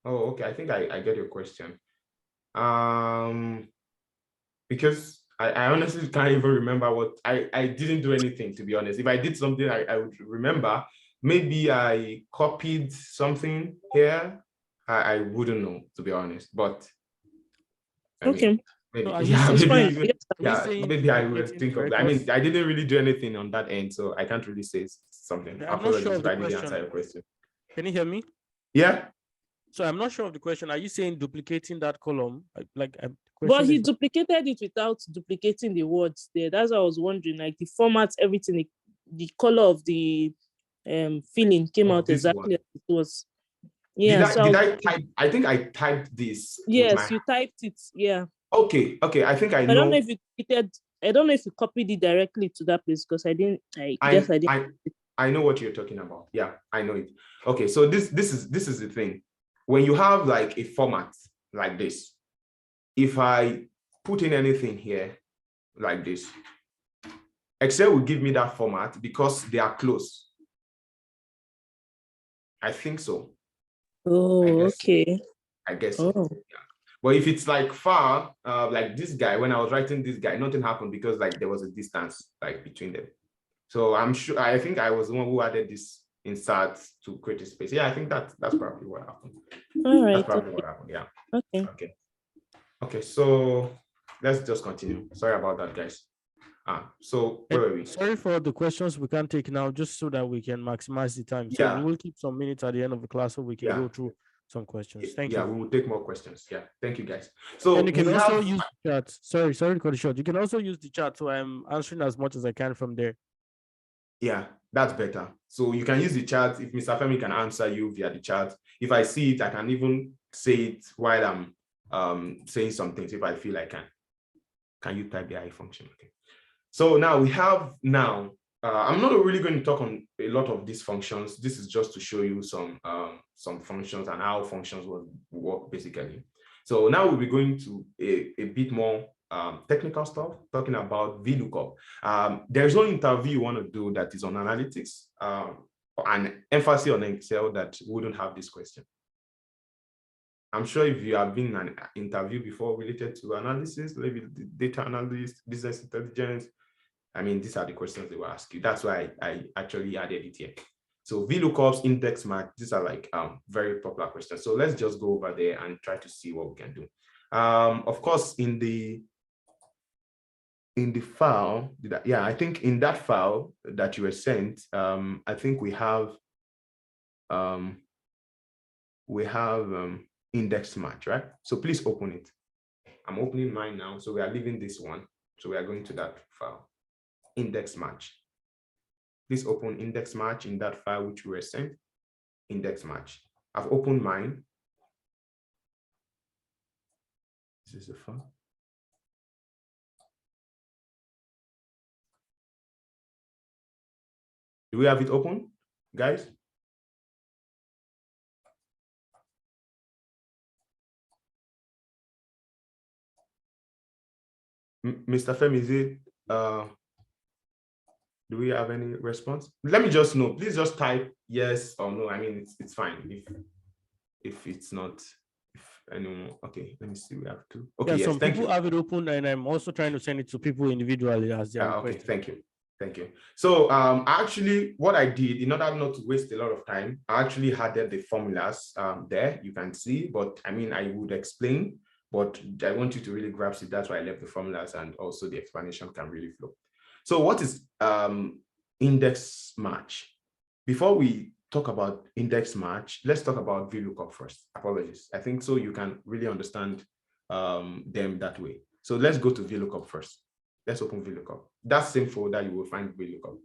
Oh, okay. I think I get your question. Because I honestly can't even remember what I didn't do anything, to be honest. If I did something, I would remember. Maybe I copied something here. I wouldn't know, to be honest. But I Okay. mean, maybe, So yeah, it's fine. maybe, yeah, maybe I will duplicating think the of that. I mean, records? I didn't really do anything on that end, so I can't really say something. I'm not sure Apologies of if the I didn't answer question. your question. Can you hear me? Yeah. So I'm not sure of the question. Are you saying duplicating that column? But he duplicated it without duplicating the words there. That's what I was wondering. Like the format, everything, the color of the filling came out exactly as it was. Yeah. Did I type? I think I typed this. Yes, you typed it. Yeah. Okay. I think I know. I don't know if you did. I don't know if you copied it directly to that place because I didn't. I guess I didn't. I know what you're talking about. Yeah, I know it. Okay, so this is the thing. When you have like a format like this, if I put in anything here like this, Excel will give me that format because they are close. I think so. Oh, okay. I guess so. so. Yeah. But if it's like far, like this guy, when I was writing this guy, nothing happened because like there was a distance like between them. So I'm sure, I think I was the one who added this insert to create a space. Yeah, I think that's probably what happened. All right. That's probably what happened. Yeah. Okay. So let's just continue. Sorry about that, guys. So where were we? Sorry for the questions we can't take now, just so that we can maximize the time. So we will keep some minutes at the end of the class so we can go through some questions. Thank you. Yeah, we will take more questions. Yeah, thank you, guys. So and you can also use the chat. Sorry to cut it short. You can also use the chat, so I'm answering as much as I can from there. Yeah, that's better. So you can use the chat. If Mr. Femi can answer you via the chat, if I see it, I can even say it while I'm saying some things if I feel I can. Can you type the I function? Okay. So now we have I'm not really going to talk on a lot of these functions. This is just to show you some functions and how functions work basically. So now we'll be going to a bit more technical stuff, talking about VLOOKUP. There's no interview you want to do that is on analytics, and emphasis on Excel that wouldn't have this question. I'm sure if you have been in an interview before related to analysis, maybe data analyst, business intelligence, I mean, these are the questions they will ask you. That's why I actually added it here. So VLOOKUPs, index match, these are like very popular questions. So let's just go over there and try to see what we can do. Of course, in the file, I think in that file that you were sent, I think we have index match, right? So please open it. I'm opening mine now. So we are leaving this one. So we are going to that file, index match. Please open index match in that file which we were sent, index match. I've opened mine. This is the file. Do we have it open, guys? Mr. Femi, is it, do we have any response? Let me just know. Please just type yes or no. I mean, it's fine if it's not, if anyone. Okay, let me see. We have two. Okay, yeah, yes, some thank people you. have it open, and I'm also trying to send it to people individually as they are okay, thank you. So actually what I did, in order not to waste a lot of time, I actually added the formulas there, you can see, but I mean, I would explain, but I want you to really grasp it. That's why I left the formulas, and also the explanation can really flow. So what is index match? Before we talk about index match, let's talk about VLOOKUP first. Apologies. I think so you can really understand them that way. So let's go to VLOOKUP first. Let's open VLOOKUP. That same folder, you will find VLOOKUP.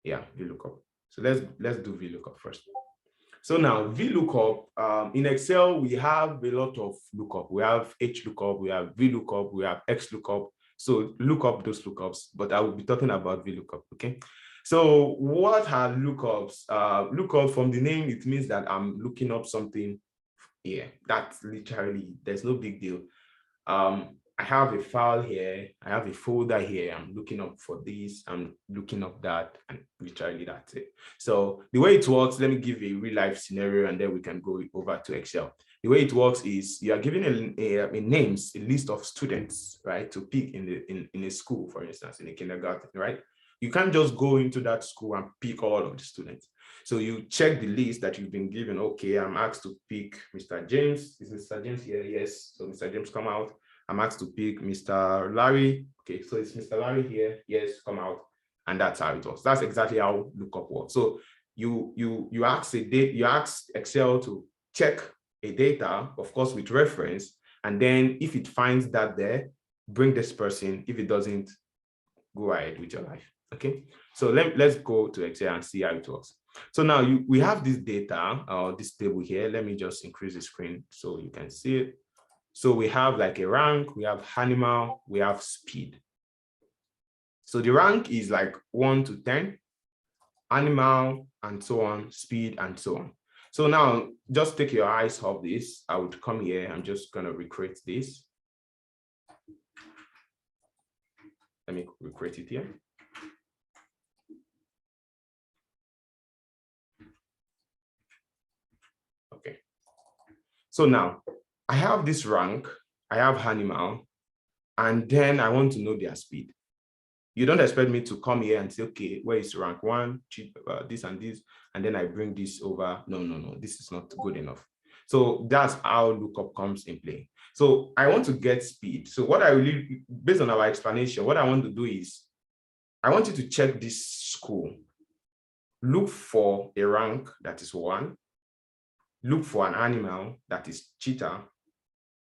Yeah, VLOOKUP. So let's do VLOOKUP first. So now VLOOKUP, in Excel, we have a lot of lookup. We have HLOOKUP, we have VLOOKUP, we have XLOOKUP. So look up those lookups, but I will be talking about VLOOKUP, okay? So what are lookups? Lookup, from the name, it means that I'm looking up something here. That's literally, there's no big deal. I have a file here, I have a folder here, I'm looking up for this, I'm looking up that, and literally that's it. So the way it works, let me give a real life scenario and then we can go over to Excel. The way it works is you are given a names, a list of students, right, to pick in a school, for instance, in a kindergarten, right? You can't just go into that school and pick all of the students. So you check the list that you've been given. Okay, I'm asked to pick Mr. James. Is Mr. James here? Yes. So Mr. James, come out. I'm asked to pick Mr. Larry. Okay, so it's Mr. Larry here. Yes, come out. And that's how it works. That's exactly how lookup works. So you ask you ask Excel to check a data, of course, with reference. And then if it finds that there, bring this person. If it doesn't, go ahead with your life. Okay, so let's go to Excel and see how it works. So now we have this data, this table here. Let me just increase the screen so you can see it. So we have like a rank, we have animal, we have speed. So the rank is like 1 to 10, animal, and so on, speed, and so on. So now just take your eyes off this. I would come here. I'm just going to recreate this. Let me recreate it here. Okay. So now I have this rank, I have animal, and then I want to know their speed. You don't expect me to come here and say, okay, where is rank 1, this and this, and then I bring this over. No, this is not good enough. So that's how lookup comes in play. So I want to get speed. So what I really, based on our explanation, what I want to do is, I want you to check this school. Look for a rank that is 1, look for an animal that is cheetah,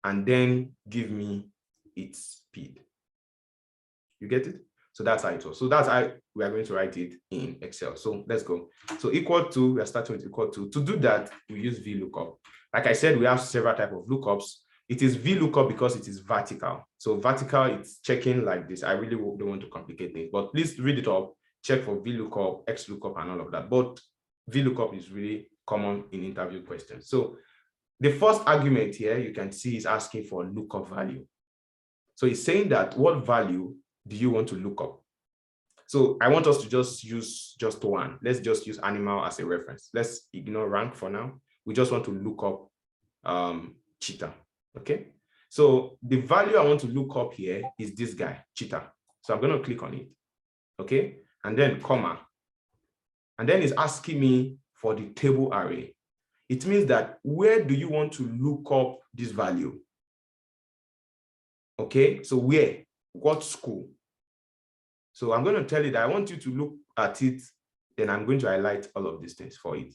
and then give me its speed. You get it? So that's how it was. So that's how we are going to write it in Excel. So let's go. So equal to, we are starting with equal to. To do that, we use VLOOKUP. Like I said, we have several types of lookups. It is VLOOKUP because it is vertical. So vertical, it's checking like this. I really don't want to complicate things, but please read it up, check for VLOOKUP, XLOOKUP, and all of that. But VLOOKUP is really common in interview questions. So the first argument here, you can see, is asking for lookup value. So it's saying that what value do you want to look up? So I want us to just use just one. Let's just use animal as a reference. Let's ignore rank for now. We just want to look up cheetah. Okay. So the value I want to look up here is this guy, cheetah. So I'm going to click on it. Okay. And then comma. And then it's asking me for the table array. It means that where do you want to look up this value? Okay. So where? What school? So I'm going to tell you that I want you to look at it, then I'm going to highlight all of these things for it.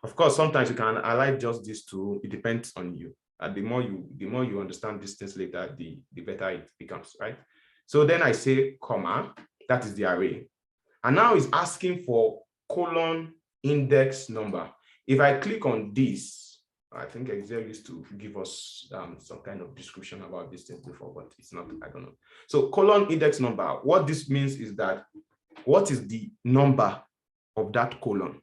Of course, sometimes you can highlight just these two. It depends on you. And the more you understand these things later, the better it becomes, right? So then I say comma, that is the array. And now it's asking for colon index number. If I click on this, I think Excel used to give us some kind of description about this thing before, but it's not, I don't know. So colon index number, what this means is that what is the number of that colon?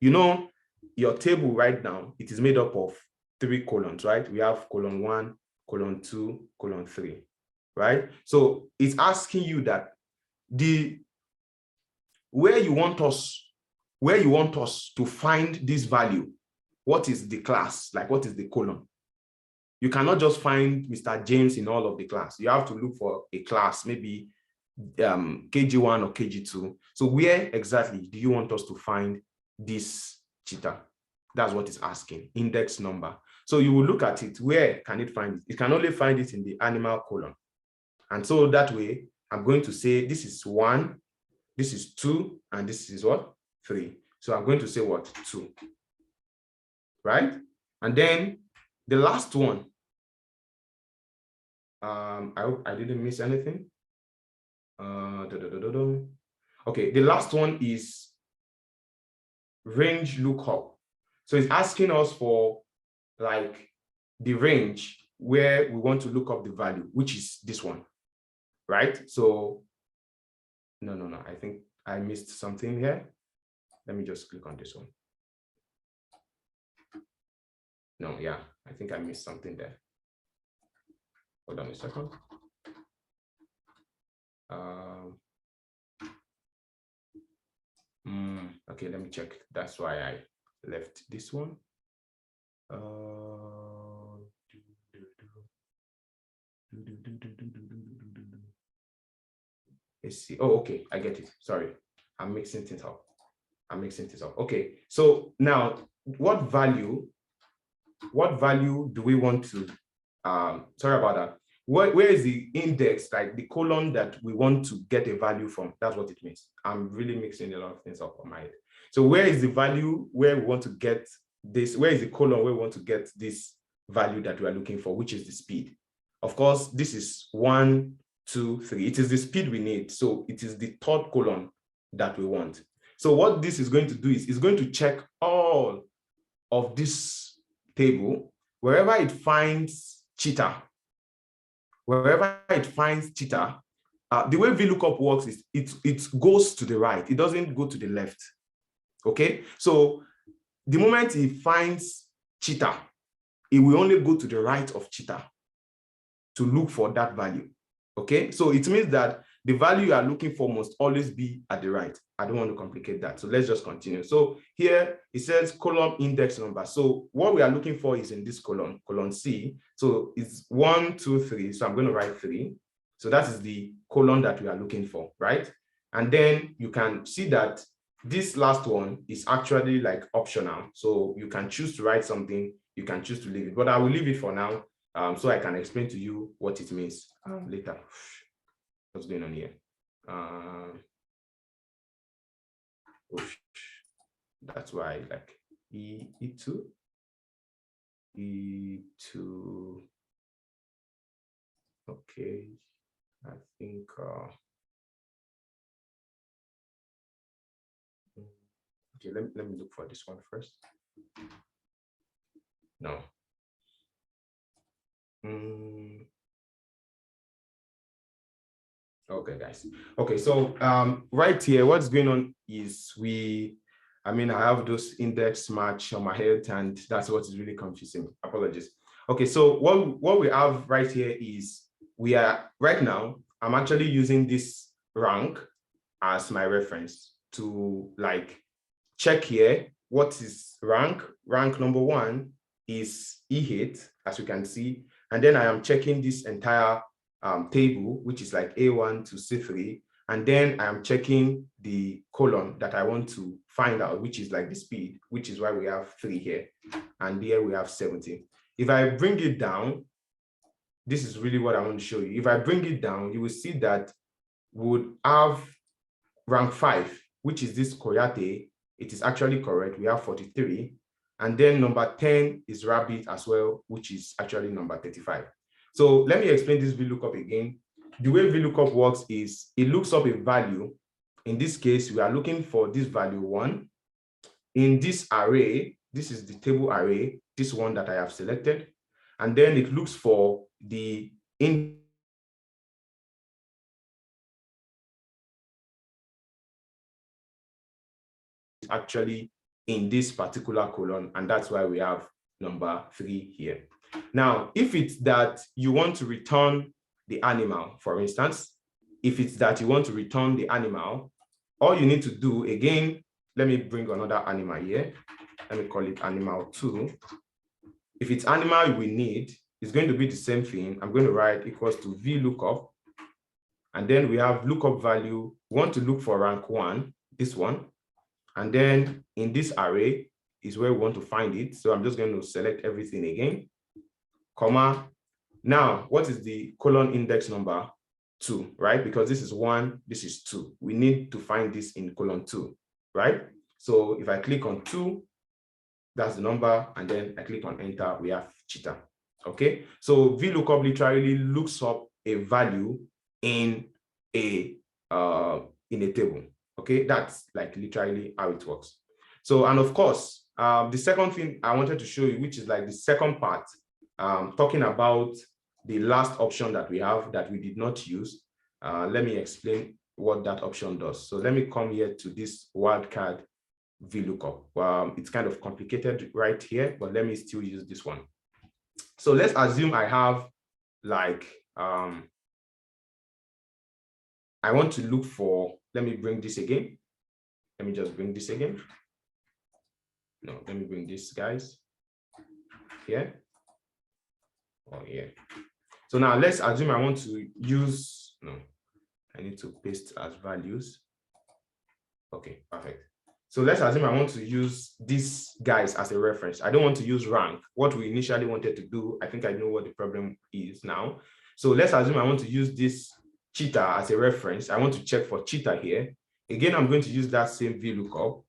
You know, your table right now, it is made up of 3 colons, right? We have colon 1, colon 2, colon 3, right? So it's asking you that where you want us to find this value, what is the class? Like, what is the colon? You cannot just find Mr. James in all of the class. You have to look for a class, maybe KG1 or KG2. So where exactly do you want us to find this cheetah? That's what it's asking, index number. So you will look at it. Where can it find it? It can only find it in the animal column. And so that way, I'm going to say this is 1, this is 2, and this is what? 3. So I'm going to say what? 2. Right? And then the last one, I hope I didn't miss anything. Okay, the last one is range lookup. So it's asking us for like the range where we want to look up the value, which is this one, right? So no, I think I missed something here. Let me just click on this one. No, yeah, I think I missed something there. Hold on a second. Okay, let me check. That's why I left this one. Let's see. Oh, okay, I get it. Sorry, I'm mixing things up. Okay, so now what value do we want to, sorry about that. Where is the index, like the column that we want to get a value from? That's what it means. I'm really mixing a lot of things up on my head. So where is the value where we want to get this? Where is the column where we want to get this value that we are looking for, which is the speed? Of course, this is 1, 2, 3. It is the speed we need. So it is the third column that we want. So what this is going to do is it's going to check all of this table. Wherever it finds cheetah, the way VLOOKUP works is it goes to the right. It doesn't go to the left. Okay, so the moment it finds cheetah, it will only go to the right of cheetah to look for that value. Okay, so it means that the value you are looking for must always be at the right. I don't want to complicate that. So let's just continue. So here it says column index number. So what we are looking for is in this column C. So it's 1, 2, 3. So I'm going to write 3. So that is the column that we are looking for, right? And then you can see that this last one is actually like optional. So you can choose to write something, you can choose to leave it, but I will leave it for now so I can explain to you what it means later. What's going on here? That's why like E2. Okay, I think okay, let me look for this one first. No. Okay, guys. Okay, so right here, what's going on is I have those index match on my head, and that's what is really confusing. Apologies. Okay, so what we have right here is right now, I'm actually using this rank as my reference to like check here what is rank. Rank number 1 is E8, as you can see, and then I am checking this entire table, which is like A1 to C3, and then I am checking the column that I want to find out, which is like the speed, which is why we have 3 here, and here we have 70. If I bring it down, this is really what I want to show you. If I bring it down, you will see that we would have rank 5, which is this Koyate. It is actually correct. We have 43. And then number 10 is Rabbit as well, which is actually number 35. So let me explain this VLOOKUP again. The way VLOOKUP works is it looks up a value. In this case, we are looking for this value 1. In this array, this is the table array, this one that I have selected. And then it looks for the actually in this particular column, and that's why we have number 3 here. Now, if it's that you want to return the animal, for instance, if it's that you want to return the animal, all you need to do, again, let me bring another animal here. Let me call it animal 2. If it's animal we need, it's going to be the same thing. I'm going to write equals to VLOOKUP. And then we have lookup value. We want to look for rank 1, this one. And then in this array is where we want to find it. So I'm just going to select everything again, comma. Now, what is the column index number? 2, right? Because this is 1, this is 2. We need to find this in column 2, right? So if I click on 2, that's the number, and then I click on enter, we have cheetah. Okay, so VLOOKUP literally looks up a value in a table. Okay, that's like literally how it works. So, and of course, the second thing I wanted to show you, which is like the second part, talking about the last option that we have that we did not use. Let me explain what that option does. So let me come here to this wildcard VLOOKUP. It's kind of complicated right here, but let me still use this one. So let's assume I have like, I want to look for, let me bring this again. Let me just bring this again. No, let me bring this, guys, here. Oh, yeah. So now let's assume I want to use, no, I need to paste as values. Okay, perfect. So let's assume I want to use these guys as a reference. I don't want to use rank. What we initially wanted to do, I think I know what the problem is now. So let's assume I want to use this cheetah as a reference. I want to check for cheetah here. Again, I'm going to use that same VLOOKUP,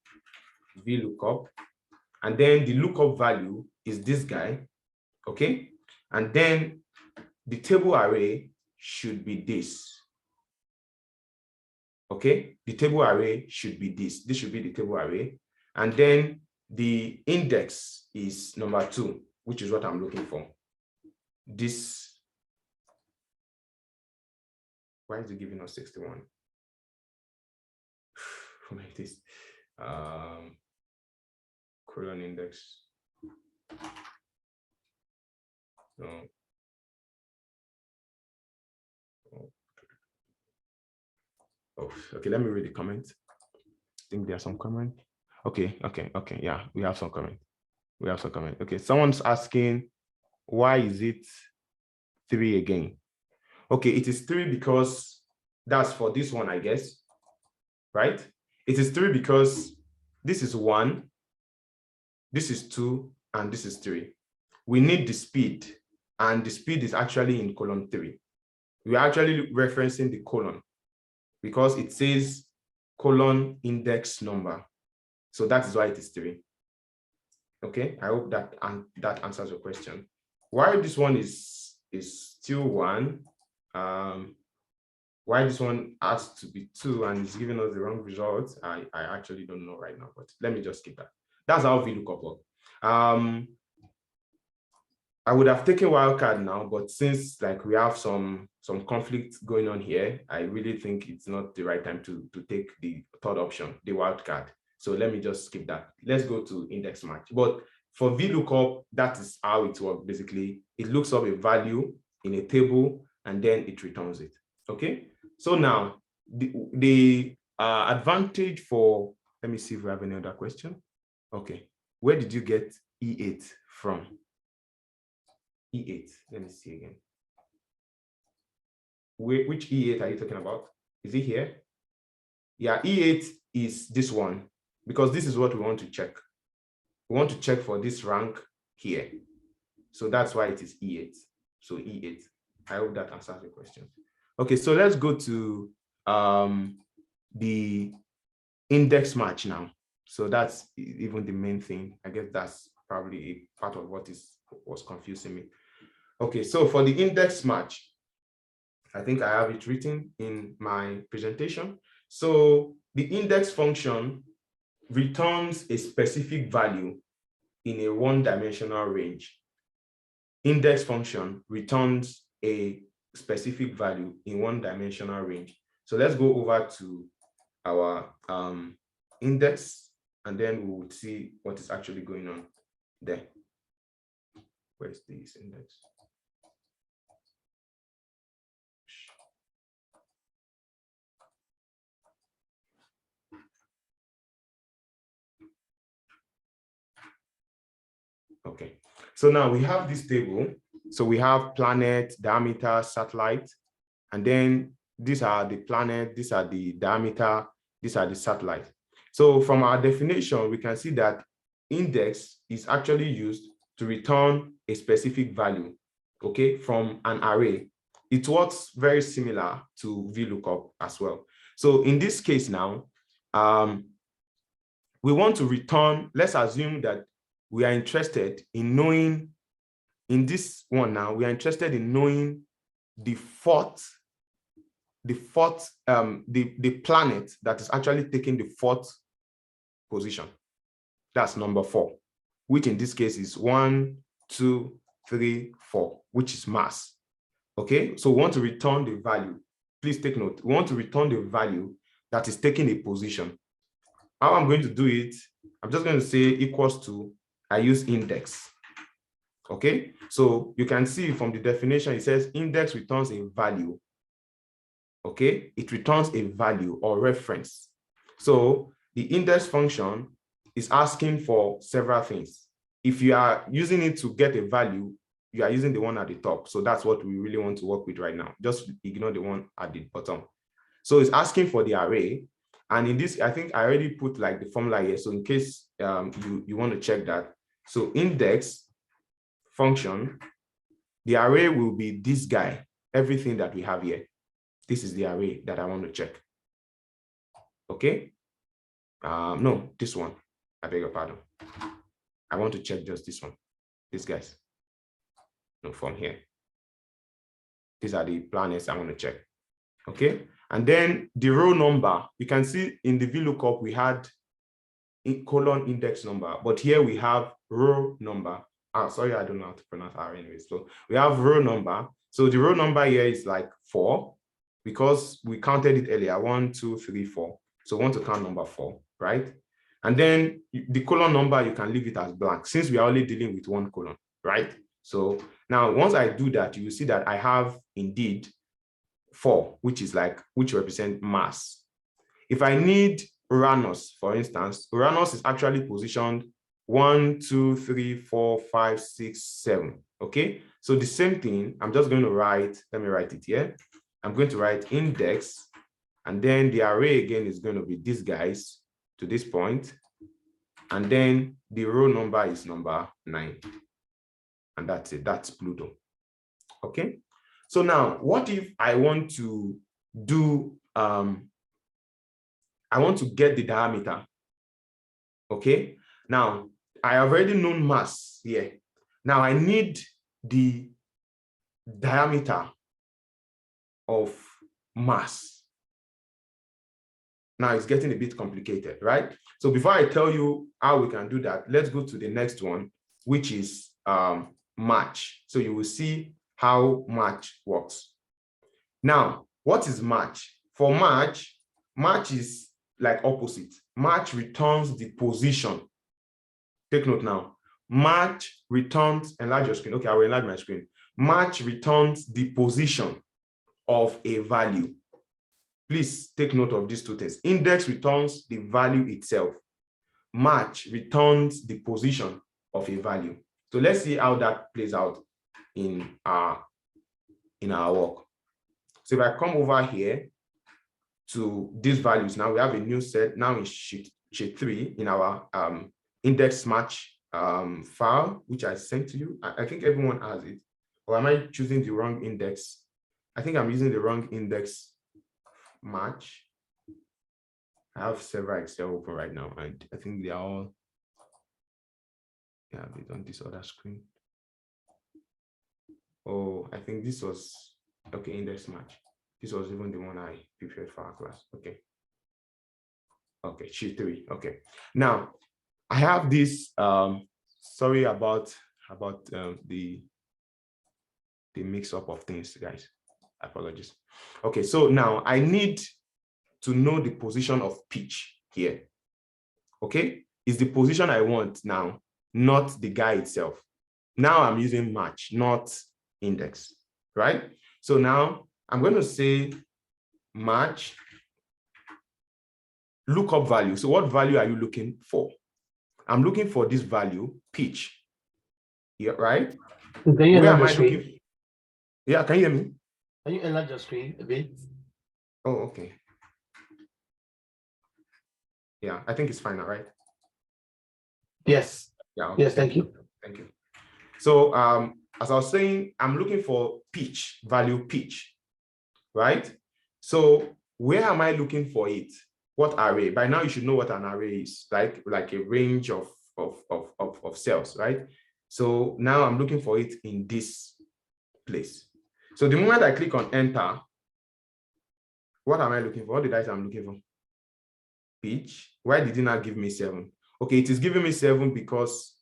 and then the lookup value is this guy, okay? And then the table array should be this, okay? The table array should be this. This should be the table array. And then the index is number 2, which is what I'm looking for. This, why is it giving us 61? Like this, colon index. No. Oh, okay, let me read the comment. I think there's some comment. Okay, yeah, we have some comment. Okay, someone's asking, why is it 3 again? Okay, it is 3 because that's for this one, I guess, right? It is 3 because this is 1, this is 2, and this is 3. We need the speed, and the speed is actually in column 3. We are actually referencing the colon because it says colon index number. So that is why it is 3. Okay, I hope that that answers your question. Why this one is still 1, why this one has to be 2 and is giving us the wrong result, I actually don't know right now, but let me just skip that. That's how VLOOKUP works. I would have taken wildcard now, but since like we have some conflict going on here, I really think it's not the right time to take the third option, the wildcard. So let me just skip that. Let's go to index match. But for VLOOKUP, that is how it works. Basically, it looks up a value in a table and then it returns it. Okay. So now the advantage for, let me see if we have any other question. Okay. Where did you get E8 from? E8, let me see again. Which E8 are you talking about? Is it here? Yeah, E8 is this one, because this is what we want to check. We want to check for this rank here. So that's why it is E8. So E8. I hope that answers the question. Okay, so let's go to the index match now. So that's even the main thing. I guess that's probably a part of what was confusing me. Okay, so for the index match, I think I have it written in my presentation. So the index function returns a specific value in a one-dimensional range. Index function returns a specific value in one-dimensional range. So let's go over to our index, and then we will see what is actually going on there. Where's this index? Okay, so now we have this table. So we have planet, diameter, satellite, and then these are the planet, these are the diameter, these are the satellite. So from our definition, we can see that index is actually used to return a specific value, okay, from an array. It works very similar to VLOOKUP as well. So in this case now, we want to return, let's assume that we are interested in knowing, in this one now, we are interested in knowing the planet that is actually taking the 4th position. That's number 4. which in this case is 1, 2, 3, 4, which is mass. Okay, so we want to return the value. Please take note. We want to return the value that is taking a position. How I'm going to do it, I'm just going to say equals to, I use index. Okay, so you can see from the definition, it says index returns a value. Okay, it returns a value or reference. So the index function is asking for several things. If you are using it to get a value, you are using the one at the top. So that's what we really want to work with right now. Just ignore the one at the bottom. So it's asking for the array. And in this, I think I already put like the formula here. So in case you want to check that. So index function, the array will be this guy, everything that we have here. This is the array that I want to check. Okay. No, this one. I beg your pardon. I want to check just this one. These guys. No, from here. These are the planets I want to check. Okay. And then the row number, you can see in the VLOOKUP, we had colon index number, but here we have row number. Sorry, I don't know how to pronounce R anyway. So we have row number. So the row number here is like 4 because we counted it earlier, 1, 2, 3, 4. So we want to count number 4, right? And then the colon number, you can leave it as blank since we are only dealing with one colon, right? So now once I do that, you will see that I have indeed 4, which represent mass. If I need Uranus, for instance, Uranus is actually positioned 1, 2, 3, 4, 5, 6, 7. Okay, so the same thing, I'm just going to write, let me write it here. I'm going to write index, and then the array again is going to be these guys to this point. And then the row number is number 9. And that's it, that's Pluto. Okay, so now what if I want to do, I want to get the diameter. Okay, now I have already known mass here. Now I need the diameter of mass. Now it's getting a bit complicated, right? So before I tell you how we can do that, let's go to the next one, which is match. So you will see how match works. Now, what is match? For match, match is like opposite. Match returns the position. Take note now. Match returns, enlarge your screen. Okay, I will enlarge my screen. Match returns the position of a value. Please take note of these two things. Index returns the value itself. Match returns the position of a value. So let's see how that plays out in our work. So if I come over here to these values, now we have a new set. Now in sheet 3 in our index match file, which I sent to you. I think everyone has it. Or am I choosing the wrong index? I think I'm using the wrong index match. I have several Excel open right now, and I think they are all, yeah, it's on this other screen. Oh, I think this was, okay, index match. This was even the one I prepared for our class. Okay. Okay, sheet 3. Okay. Now, I have this, sorry about the mix up of things, guys. Apologies. Okay, so now I need to know the position of pitch here. Okay, is the position I want now, not the guy itself. Now I'm using match, not index, right? So now I'm going to say match lookup value. So what value are you looking for? I'm looking for this value, pitch. Yeah, right? Where am I looking? Yeah, can you hear me? Can you enlarge your screen a bit? Oh, okay. Yeah, I think it's fine now, right? Yes. Yeah. Okay. Yes, thank you. Thank you. So as I was saying, I'm looking for pitch, value pitch, right? So where am I looking for it? What array? By now you should know what an array is, like a range of cells, right? So now I'm looking for it in this place. So the moment I click on enter, what am I looking for? What did I say I'm looking for? Pitch. Why did it not give me 7? Okay, it is giving me 7 because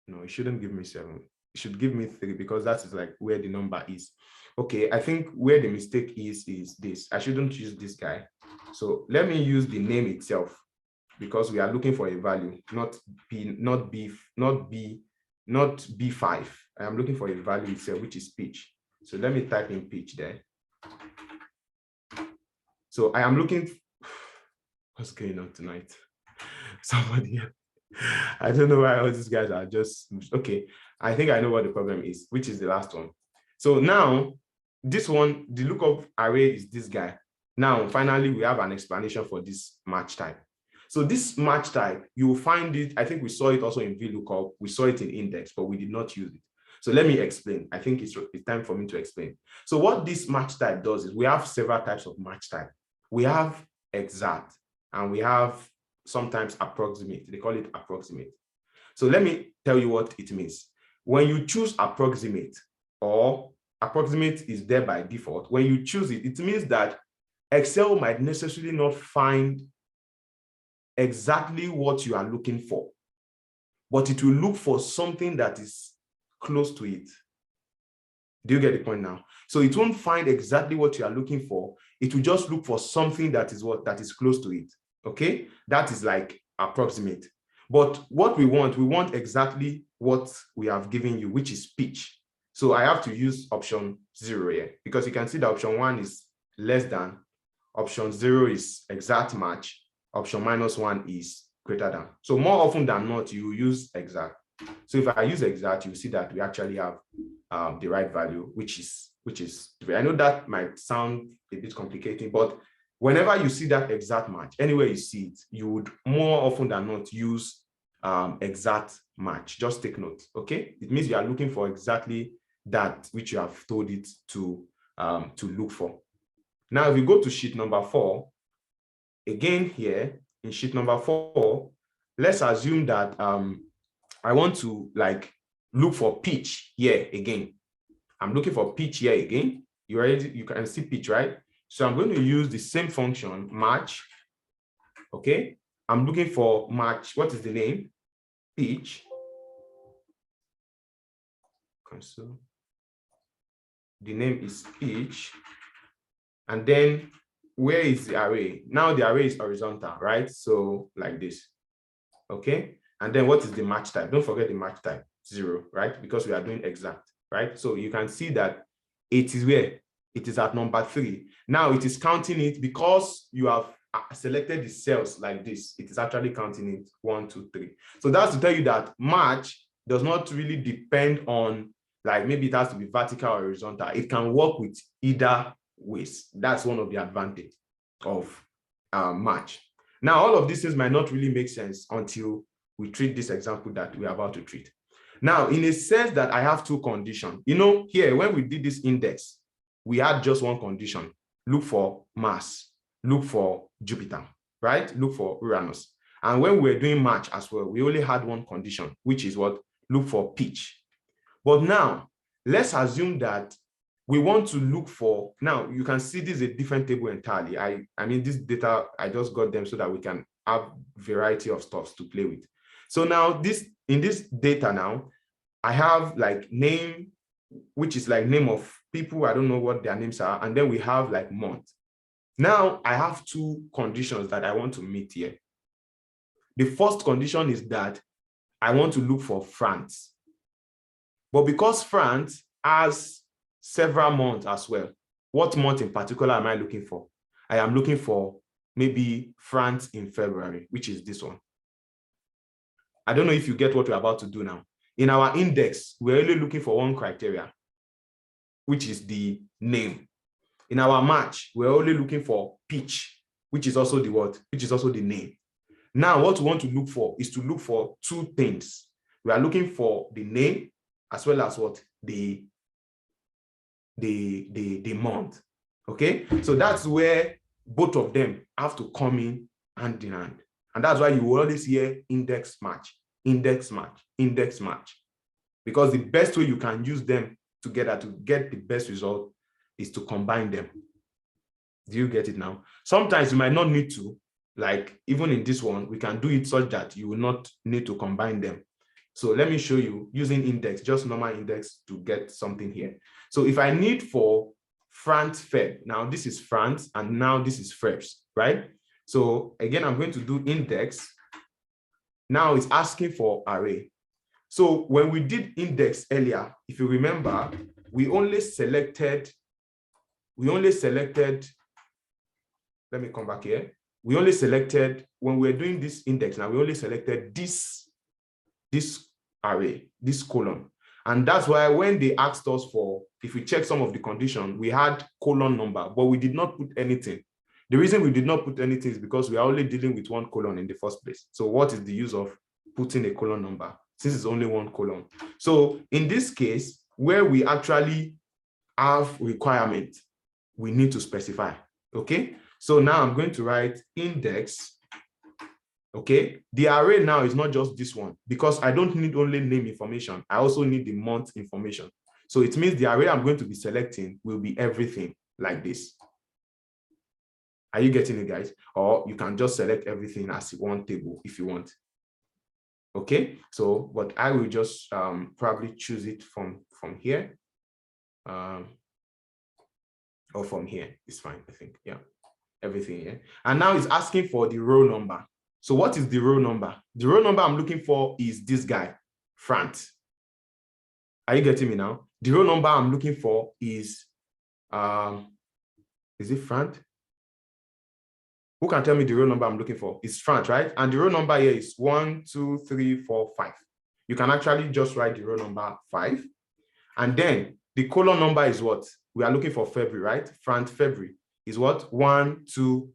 No, it shouldn't give me 7. It should give me 3 because that is like where the number is. Okay, I think where the mistake is this. I shouldn't use this guy. So let me use the name itself because we are looking for a value, not B5. I am looking for a value itself, which is pitch. So let me type in pitch there. So I am looking. What's going on tonight? Somebody. I don't know why all these guys are just okay. I think I know what the problem is, which is the last one. So now this one, the lookup array is this guy. Now, finally, we have an explanation for this match type. So this match type, you will find it. I think we saw it also in VLOOKUP. We saw it in index, but we did not use it. So let me explain. I think it's time for me to explain. So what this match type does is we have several types of match type. We have exact, and we have sometimes approximate. They call it approximate. So let me tell you what it means. When you choose approximate, or approximate is there by default, when you choose it, it means that Excel might necessarily not find exactly what you are looking for, but it will look for something that is close to it. Do you get the point now? So it won't find exactly what you are looking for. It will just look for something that is close to it. Okay, that is like approximate. But what we want exactly what we have given you, which is pitch. So I have to use option 0 here because you can see that option 1 is less than, option 0 is exact match, option -1 is greater than. So more often than not, you use exact. So if I use exact, you see that we actually have the right value, which is 3. I know that might sound a bit complicated, but whenever you see that exact match, anywhere you see it, you would more often than not use exact match. Just take note, okay? It means you are looking for exactly that which you have told it to look for. Now, if you go to sheet number 4, again here in sheet number 4, let's assume that I want to like look for pitch here again. I'm looking for pitch here again. You can see pitch, right? So I'm going to use the same function, match. Okay, I'm looking for match. What is the name? Pitch. So the name is pitch. And then where is the array? Now the array is horizontal, right? So like this. Okay. And then what is the match type? Don't forget the match type, 0, right? Because we are doing exact, right? So you can see that it is where? It is at number 3. Now it is counting it because you have selected the cells like this. It is actually counting it 1, 2, 3. So that's to tell you that match does not really depend on, like, maybe it has to be vertical or horizontal. It can work with either ways. That's one of the advantage of match. Now, all of these things might not really make sense until we treat this example that we're about to treat. Now, in a sense that I have 2 conditions. You know, here, when we did this index, we had just 1 condition. Look for Mars, look for Jupiter, right? Look for Uranus. And when we were doing match as well, we only had 1 condition, which is what? Look for pitch. But now, let's assume that we want to look for, now you can see this is a different table entirely. I mean, this data, I just got them so that we can have variety of stuff to play with. So now in this data now, I have like name, which is like name of people. I don't know what their names are. And then we have like month. Now I have 2 conditions that I want to meet here. The first condition is that I want to look for France. But because France has several months as well, what month in particular am I looking for? I am looking for maybe France in February, which is this one. I don't know if you get what we're about to do now. In our index, we're only looking for 1 criteria, which is the name. In our match, we're only looking for pitch, which is also the what? Which is also the name. Now, what we want to look for is to look for 2 things. We are looking for the name as well as what? The month. Okay, so that's where both of them have to come in hand. And that's why you will always hear index match, index match, index match. Because the best way you can use them together to get the best result is to combine them. Do you get it now? Sometimes you might not need to, like even in this one, we can do it such that you will not need to combine them. So let me show you using index, just normal index to get something here. So if I need for France Feb, now this is France and now this is Febs, right? So again, I'm going to do index. Now it's asking for array. So when we did index earlier, if you remember, we only selected, let me come back here. We only selected, when we're doing this index now, we only selected this array, this column. And that's why when they asked us for, if we check some of the condition, we had column number, but we did not put anything. The reason we did not put anything is because we are only dealing with one column in the first place. So what is the use of putting a column number since it's only one column? So in this case, where we actually have requirement, we need to specify, okay? So now I'm going to write index, okay? The array now is not just this one because I don't need only name information. I also need the month information. So it means the array I'm going to be selecting will be everything like this. Are you getting it, guys? Or you can just select everything as one table if you want. Okay, so but I will just probably choose it from here. Or from here, it's fine, I think. Yeah, everything here. And now it's asking for the row number. So what is the row number? The row number I'm looking for is this guy, Front. Are you getting me now? The row number I'm looking for is it Front? Who can tell me the row number I'm looking for? It's Front, right? And the row number here is 1, 2, 3, 4, 5. You can actually just write the row number 5. And then the column number is what? We are looking for February, right? Front February is what? 1, 2,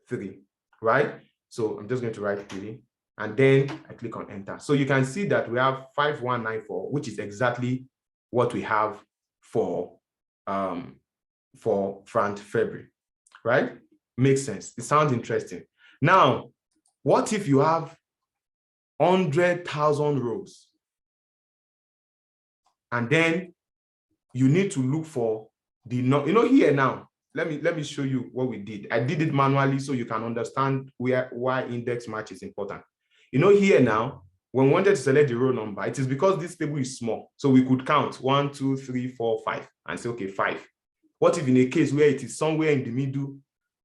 3, right? So I'm just going to write 3. And then I click on enter. So you can see that we have 5194, which is exactly what we have for Front February, right? Makes sense. It sounds interesting. Now, what if you have 100,000 rows? And then you need to look for the, here now, let me show you what we did. I did it manually so you can understand why index match is important. Here now, when we wanted to select the row number, it is because this table is small. So we could count 1, 2, 3, 4, 5 and say, okay, 5. What if in a case where it is somewhere in the middle,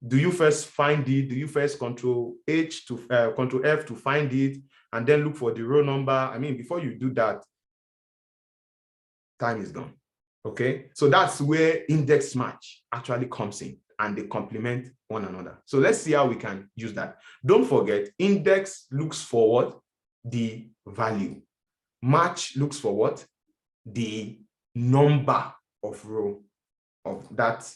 do you first find it? Do you first Control F to find it and then look for the row number? I mean, before you do that, time is gone. Okay, so that's where index match actually comes in and they complement one another. So let's see how we can use that. Don't forget, index looks for what? The value. Match looks for what? The number of row of that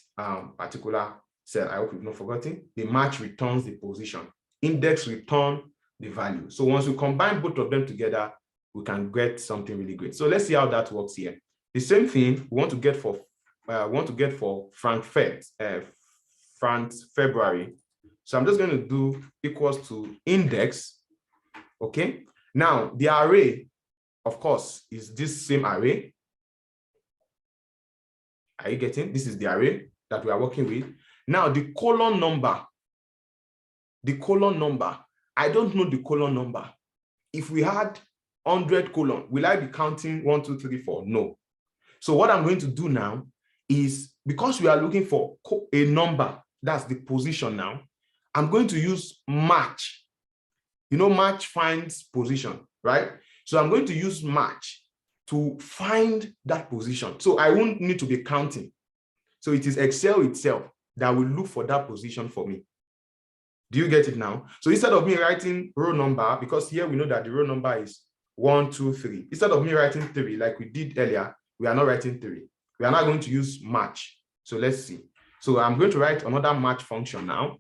particular cell. I hope you've not forgotten. The match returns the position. Index return the value. So once we combine both of them together, we can get something really great. So let's see how that works here. The same thing we want to get for Frank February. So I'm just going to do equals to index. Okay. Now the array, of course, is this same array. Are you getting? This is the array that we are working with. Now the column number. I don't know the column number. If we had 100 column, will I be counting 1, 2, 3, 4? No. So what I'm going to do now is, because we are looking for a number, that's the position now, I'm going to use match. Match finds position, right? So I'm going to use match to find that position. So I won't need to be counting. So it is Excel itself that will look for that position for me. Do you get it now? So instead of me writing row number, because here we know that the row number is 1, 2, 3. Instead of me writing 3 like we did earlier, we are not writing 3. We are now going to use match. So let's see. So I'm going to write another match function now.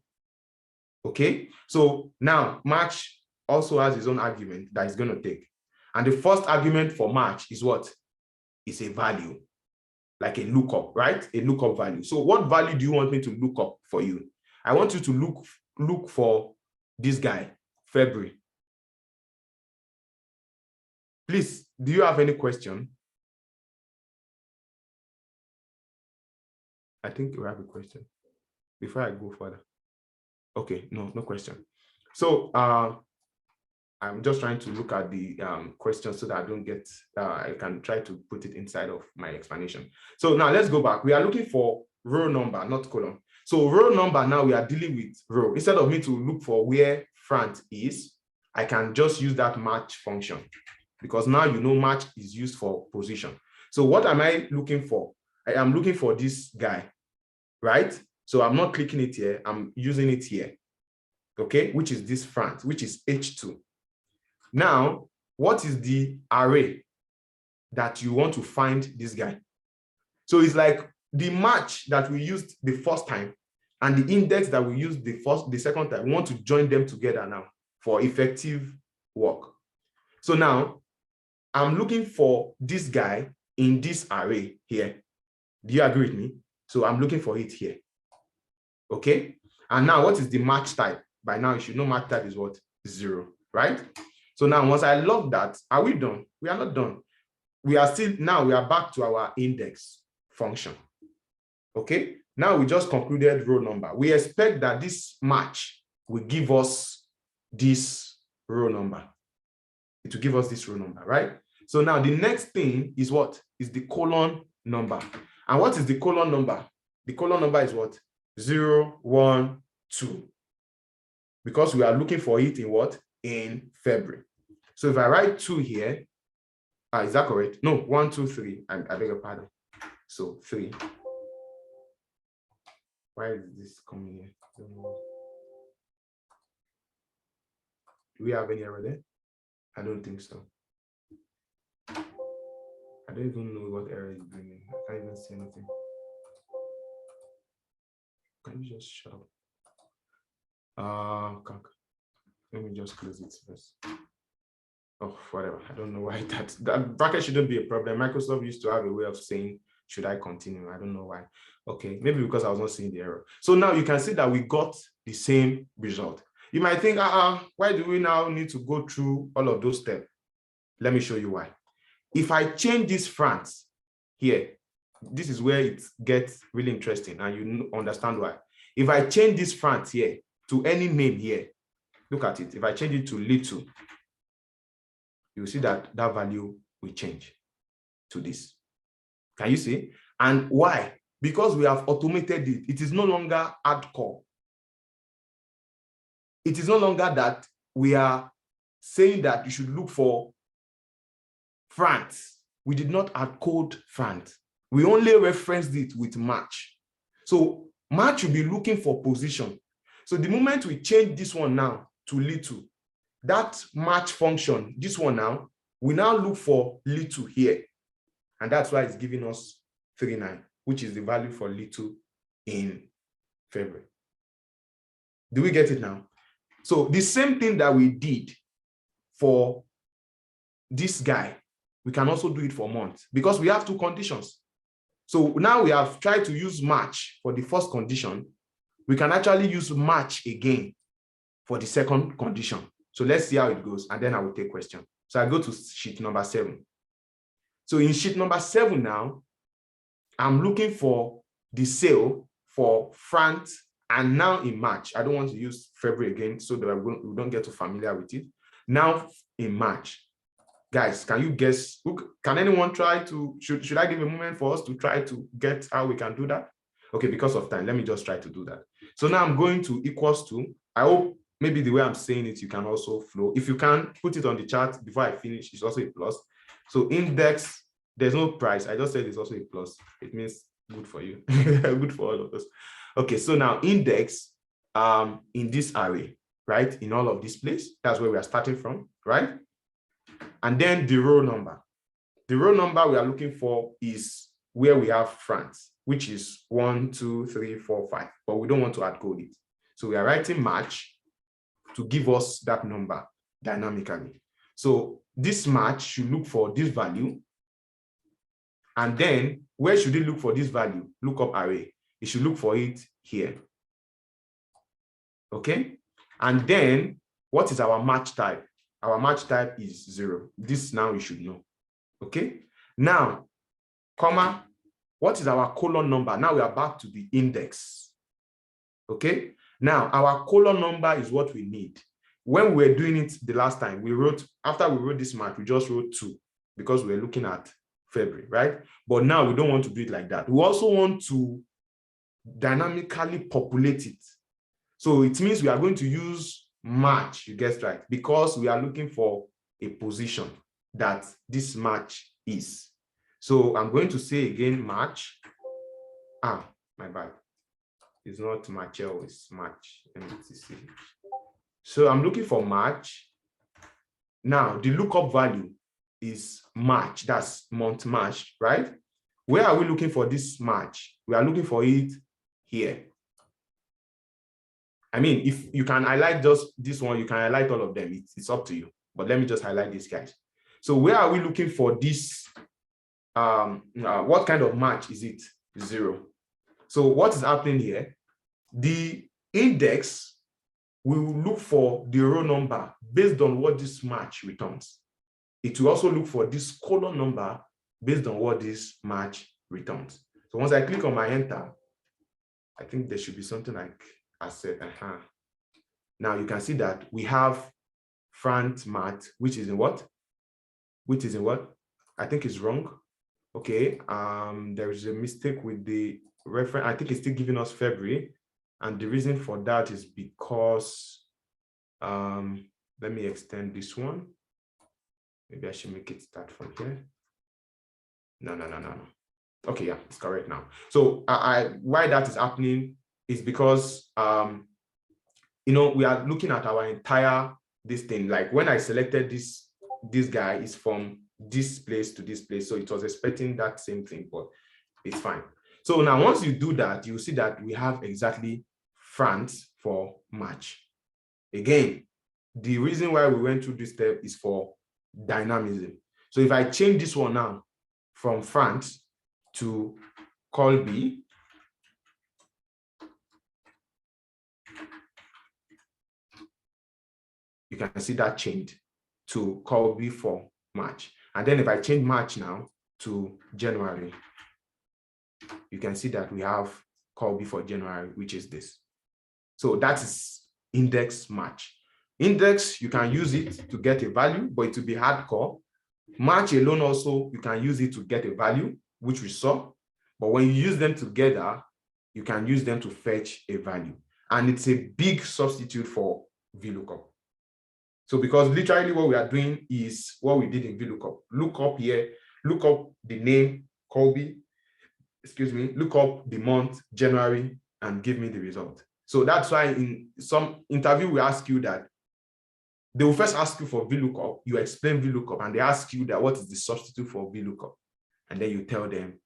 Okay. So now match also has its own argument that it's going to take. And the first argument for match is what? It's a value, like a lookup, right? A lookup value. So what value do you want me to look up for you? I want you to look for this guy, February. Please, do you have any question? I think you have a question before I go further. Okay, no question. So I'm just trying to look at the question so that I don't get, I can try to put it inside of my explanation. So now let's go back. We are looking for row number, not column. So row number, now we are dealing with row. Instead of me to look for where front is, I can just use that match function, because now you know match is used for position. So what am I looking for? I am looking for this guy, right? So I'm not clicking it here, I'm using it here, okay, which is this front, which is H2. Now, what is the array that you want to find this guy? So it's like the match that we used the first time and the index that we used the second time. We want to join them together now for effective work. So now I'm looking for this guy in this array here. Do you agree with me? So I'm looking for it here. Okay. And now what is the match type? By now you should know match type is what? 0, right? So now once I log that, are we done? We are not done. We are still, now we are back to our index function. Okay. Now we just concluded row number. We expect that this match will give us this row number. It will give us this row number, right? So now the next thing is what? Is the colon number. And what is the colon number? The colon number is what? 0, 1, 2. Because we are looking for it in what? In February. So if I write 2 here, is that correct? No, 1, 2, 3. I beg your pardon. So 3. Why is this coming here? Do we have any error there? I don't think so. I don't even know what error is bringing. I can't even see anything. Can you just shut up? Let me just close it first. Oh, whatever. I don't know why that bracket shouldn't be a problem. Microsoft used to have a way of saying, should I continue? I don't know why. Okay, maybe because I was not seeing the error. So now you can see that we got the same result. You might think, why do we now need to go through all of those steps? Let me show you why. If I change this front here, this is where it gets really interesting and you understand why. If I change this front here to any name here, look at it. If I change it to little, you'll see that that value will change to this. Can you see? And why? Because we have automated it. It is no longer hardcore. It is no longer that we are saying that you should look for France. We did not hard code France. We only referenced it with match. So match will be looking for position. So the moment we change this one now to little, that match function, this one now, we now look for little here. And that's why it's giving us 39, which is the value for little in February. Do we get it now? So the same thing that we did for this guy, we can also do it for months because we have two conditions. So now we have tried to use match for the first condition. We can actually use match again for the second condition. So let's see how it goes, and then I will take question. So I go to sheet number 7. So in sheet number 7 now, I'm looking for the sale for France and now in March. I don't want to use February again so that we don't get too familiar with it. Now in March. Guys, can you guess? Can anyone try to, should I give a moment for us to try to get how we can do that? Okay, because of time, let me just try to do that. So now I'm going to equals to, I hope maybe the way I'm saying it, you can also flow. If you can, put it on the chart before I finish, it's also a plus. So index, there's no price. I just said it's also a plus. It means good for you, good for all of us. Okay, so now index in this array, right? In all of this place, that's where we are starting from, right? And then the row number. The row number we are looking for is where we have France, which is 1, 2, 3, 4, 5, but we don't want to hard code it. So we are writing match to give us that number dynamically. So this match should look for this value. And then where should it look for this value? Lookup array. It should look for it here. Okay. And then what is our match type? Our match type is 0. This now you should know. Okay. Now, comma, what is our colon number? Now we are back to the index. Okay. Now our colon number is what we need. when we were doing it the last time, after we wrote this match, we just wrote 2 because we're looking at February, right? But now we don't want to do it like that. We also want to dynamically populate it. So it means we are going to use match, you guessed right, because we are looking for a position that this match is. So I'm going to say again, match. My bad. It's not matchel, it's match. Let me see. So I'm looking for match. Now the lookup value is match, that's month match, right? Where are we looking for this match? We are looking for it here. I mean, if you can highlight just this one, you can highlight all of them. It's up to you. But let me just highlight these guys. So where are we looking for this? What kind of match is it? 0. So what is happening here? The index will look for the row number based on what this match returns. It will also look for this column number based on what this match returns. So once I click on my enter, I think there should be something like I said. Now you can see that we have front mat, which is in what? I think it's wrong. Okay, there is a mistake with the reference. I think it's still giving us February. And the reason for that is because, let me extend this one. Maybe I should make it start from here. No. Okay, yeah, it's correct now. So why that is happening is because, we are looking at our entire, this thing. Like when I selected this guy is from this place to this place. So it was expecting that same thing, but it's fine. So now once you do that, you see that we have exactly France for match. Again, the reason why we went through this step is for dynamism. So if I change this one now from France to Colby, you can see that changed to Colby for March. And then if I change March now to January, you can see that we have Colby for January, which is this. So that is index match. Index, you can use it to get a value, but it will be hardcore. Match alone also, you can use it to get a value, which we saw. But when you use them together, you can use them to fetch a value. And it's a big substitute for VLOOKUP. So because literally what we are doing is what we did in VLOOKUP. Look up here, look up the name, Colby, look up the month, January, and give me the result. So that's why in some interview, we ask you that they will first ask you for VLOOKUP, you explain VLOOKUP, and they ask you that what is the substitute for VLOOKUP? And then you tell them,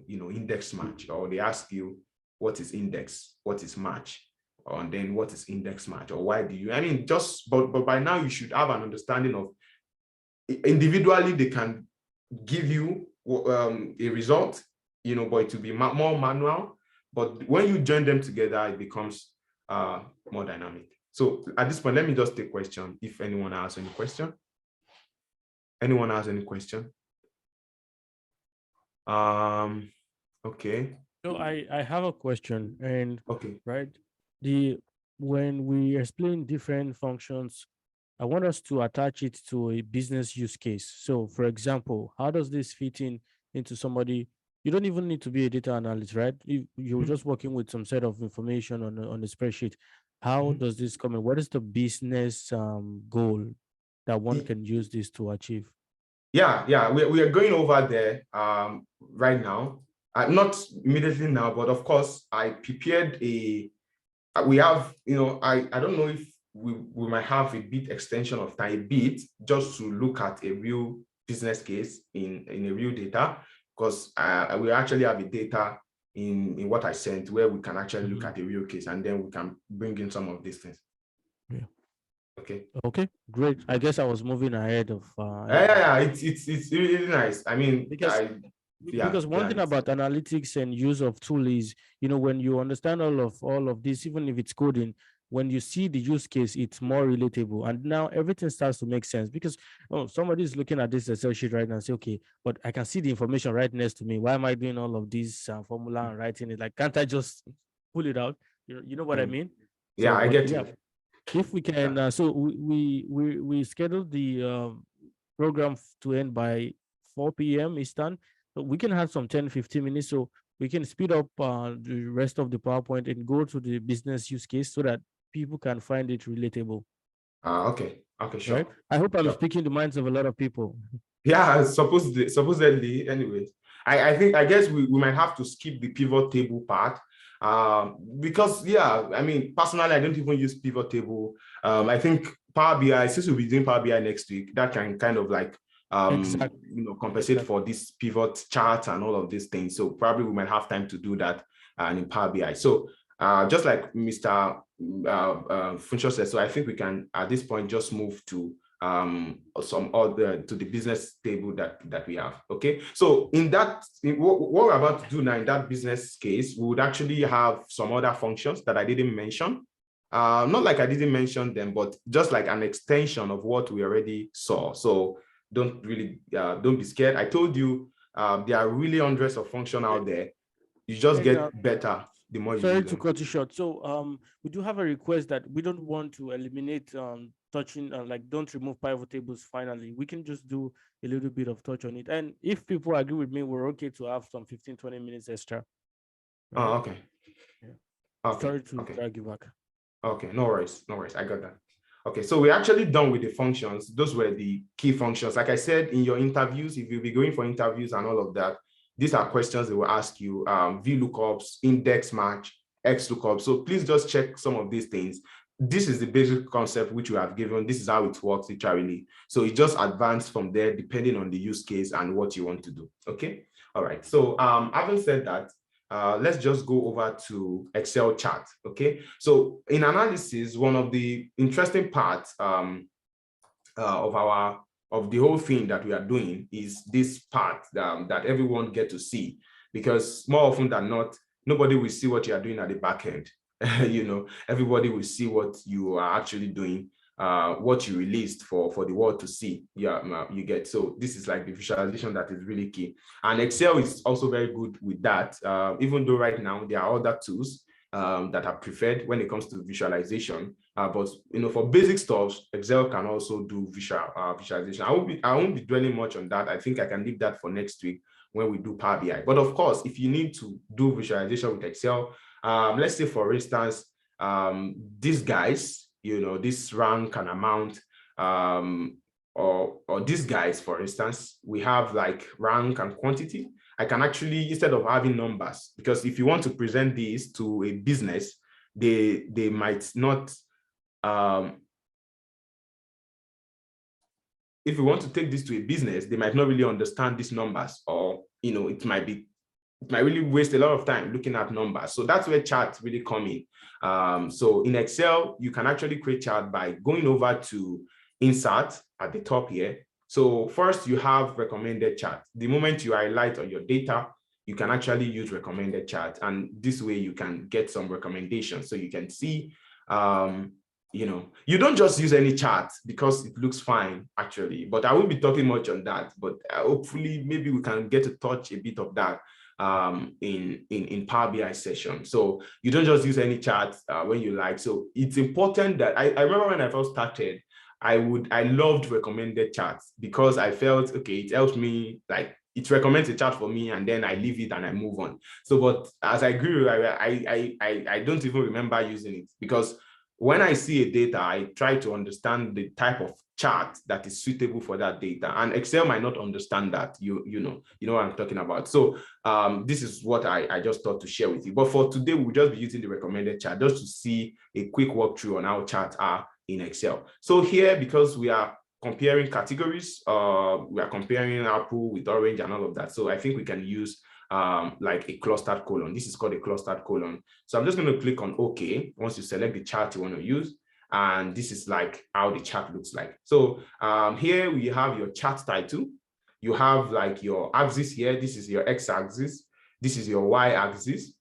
index match, or they ask you what is index, what is match, and then what is index match, or why do you, but by now you should have an understanding of, individually they can give you a result, but it will be more manual. But when you join them together, it becomes more dynamic. So at this point, let me just take question. If anyone has any question. Anyone has any question? Okay. So I have a question, and okay, right, when we explain different functions, I want us to attach it to a business use case. So for example, how does this fit into somebody? You don't even need to be a data analyst, right? You're just working with some set of information on the spreadsheet. How does this come in? What is the business goal that one can use this to achieve? Yeah, we are going over there right now. Not immediately now, but of course, I prepared we have, I don't know if we might have a bit extension of time, a bit, just to look at a real business case in a real data, because we actually have a data in what I sent where we can actually look at a real case, and then we can bring in some of these things. Yeah. Okay, great. I guess I was moving ahead of it's really nice. I mean, because one thing about analytics and use of tool is, when you understand all of this, even if it's coding, when you see the use case, it's more relatable, and now everything starts to make sense. Because somebody is looking at this Excel sheet right now and say, okay, but I can see the information right next to me. Why am I doing all of this formula and writing it? Like, can't I just pull it out? You know what I mean? Yeah, so, I get you. if we can, so we scheduled the program to end by 4 p.m. Eastern. So we can have some 10-15 minutes, so we can speed up the rest of the PowerPoint and go to the business use case so that people can find it relatable. Okay, sure. Right? I hope I'm Sure. speaking the minds of a lot of people. Yeah, supposedly, anyways. I guess we might have to skip the pivot table part. Because yeah, I mean, personally, I don't even use pivot table. I think Power BI, since we'll be doing Power BI next week, that can kind of like Exactly. compensate for this pivot chart and all of these things. So probably we might have time to do that in Power BI. So just like Mr. Funcho said, so I think we can at this point just move to some other to the business table that we have. Okay, so what we're about to do now in that business case, we would actually have some other functions that I didn't mention. Not like I didn't mention them, but just like an extension of what we already saw. So don't be scared. I told you there are really hundreds of functions out there. You just get better the more you do them. Sorry to cut you short. So we do have a request that we don't want to eliminate touching, like don't remove pivot tables finally. We can just do a little bit of touch on it. And if people agree with me, we're okay to have some 15-20 minutes extra. Right? Oh, okay. Yeah. Okay. Sorry to drag you back. Okay, no worries. I got that. Okay, so we're actually done with the functions. Those were the key functions. Like I said, in your interviews, if you'll be going for interviews and all of that, these are questions they will ask you, VLOOKUPs, index match, XLOOKUP. So please just check some of these things. This is the basic concept which we have given. This is how it works literally. So it just advanced from there depending on the use case and what you want to do. Okay. All right. So having said that, let's just go over to Excel chart. Okay. So in analysis, one of the interesting parts of the whole thing that we are doing is this part that everyone get to see, because more often than not, nobody will see what you are doing at the back end. Everybody will see what you are actually doing, what you released for the world to see. Yeah, you get. So this is like the visualization that is really key. And Excel is also very good with that, even though right now there are other tools that are preferred when it comes to visualization. But for basic stuff, Excel can also do visualization. I won't be dwelling much on that. I think I can leave that for next week when we do Power BI. But of course, if you need to do visualization with Excel, let's say for instance, these guys, this rank and amount, or these guys, for instance, we have like rank and quantity. I can actually, instead of having numbers, because if you want to present these to a business, they might not, if you want to take this to a business, they might not really understand these numbers, or it might really waste a lot of time looking at numbers. So that's where charts really come in. So in Excel, you can actually create chart by going over to insert at the top here. So first you have recommended chart. The moment you highlight on your data, you can actually use recommended chart. And this way you can get some recommendations. So you can see, you don't just use any chart because it looks fine actually, but I won't be talking much on that, but hopefully maybe we can get to touch a bit of that in Power BI session. So you don't just use any chart when you like. So it's important that I remember when I first started, I loved recommended charts because I felt, okay, it helps me, like it recommends a chart for me and then I leave it and I move on. So, but as I grew, I don't even remember using it, because when I see a data, I try to understand the type of chart that is suitable for that data, and Excel might not understand that. You know what I'm talking about. So this is what I just thought to share with you. But for today, we'll just be using the recommended chart just to see a quick walkthrough on how charts are in Excel. So here, because we are comparing categories, we are comparing apple with orange and all of that. So I think we can use like a clustered column. This is called a clustered column. So I'm just going to click on OK once you select the chart you want to use. And this is like how the chart looks like. So here we have your chart title. You have like your axis here. This is your x-axis. This is your y-axis.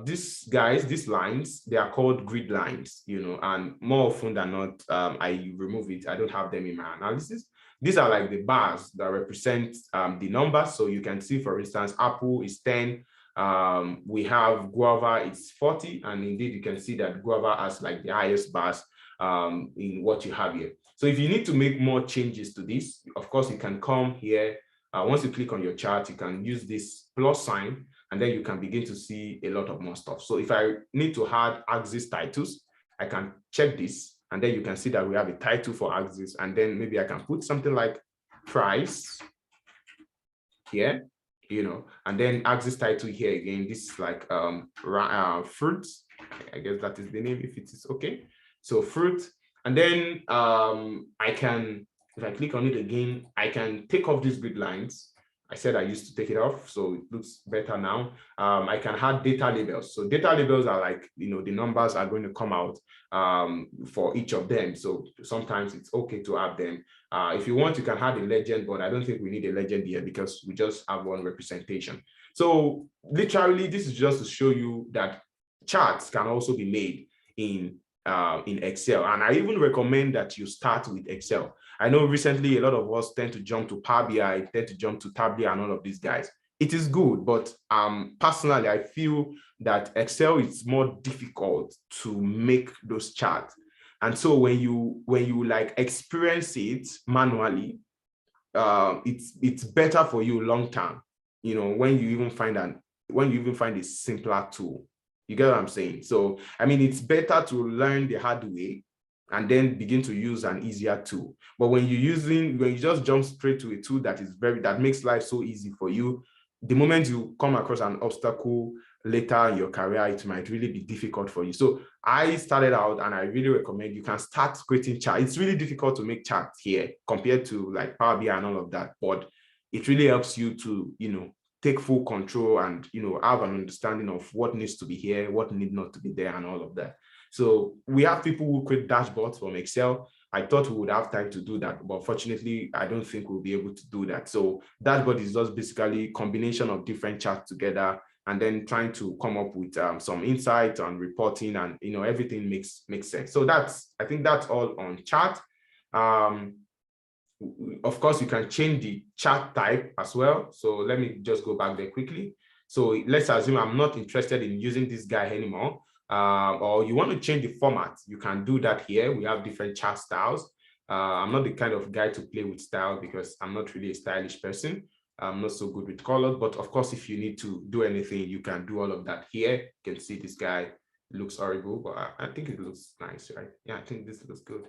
These lines, they are called grid lines, and more often than not, I remove it. I don't have them in my analysis. These are like the bars that represent the numbers. So you can see, for instance, apple is 10. We have guava, it's 40. And indeed, you can see that guava has like the highest bars in what you have here. So if you need to make more changes to this, of course, you can come here. Once you click on your chart, you can use this plus sign, and then you can begin to see a lot of more stuff. So if I need to add axis titles, I can check this, and then you can see that we have a title for axis, and then maybe I can put something like price here, and then axis title here again. This is like fruits. I guess that is the name if it is okay. So fruit, and then I can, if I click on it again, I can take off these grid lines. I said I used to take it off, so it looks better now. I can add data labels. So data labels are like, the numbers are going to come out for each of them. So sometimes it's okay to have them. If you want, you can add a legend, but I don't think we need a legend here because we just have one representation. So literally, this is just to show you that charts can also be made in Excel. And I even recommend that you start with Excel. I know recently a lot of us tend to jump to Power BI, tend to jump to Tableau and all of these guys. It is good, but personally, I feel that Excel is more difficult to make those charts. And so when you like experience it manually, it's better for you long term. When you even find a simpler tool. You get what I'm saying? So I mean, it's better to learn the hard way and then begin to use an easier tool. But when you just jump straight to a tool that makes life so easy for you, the moment you come across an obstacle later in your career, it might really be difficult for you. So I started out, and I really recommend you can start creating charts. It's really difficult to make charts here compared to like Power BI and all of that, but it really helps you to, take full control and, have an understanding of what needs to be here, what need not to be there, and all of that. So we have people who create dashboards from Excel. I thought we would have time to do that, but fortunately, I don't think we'll be able to do that. So dashboard is just basically a combination of different charts together, and then trying to come up with some insight on reporting, and everything makes sense. So I think that's all on chart. Of course, you can change the chart type as well. So let me just go back there quickly. So let's assume I'm not interested in using this guy anymore, or you want to change the format. You can do that here. We have different chart styles. I'm not the kind of guy to play with style because I'm not really a stylish person. I'm not so good with colors, but of course, if you need to do anything, you can do all of that here. You can see this guy looks horrible, but I think it looks nice, right? Yeah, I think this looks good.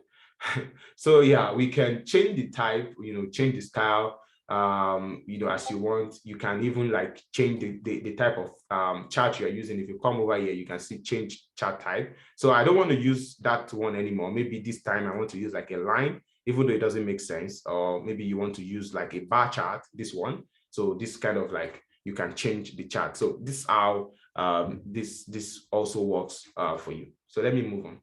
So yeah, we can change the type, change the style, as you want. You can even like change the type of chart you're using. If you come over here, you can see change chart type. So I don't want to use that one anymore. Maybe this time I want to use like a line, even though it doesn't make sense. Or maybe you want to use like a bar chart, this one. So this kind of like, you can change the chart. So this is how this also works for you. So let me move on.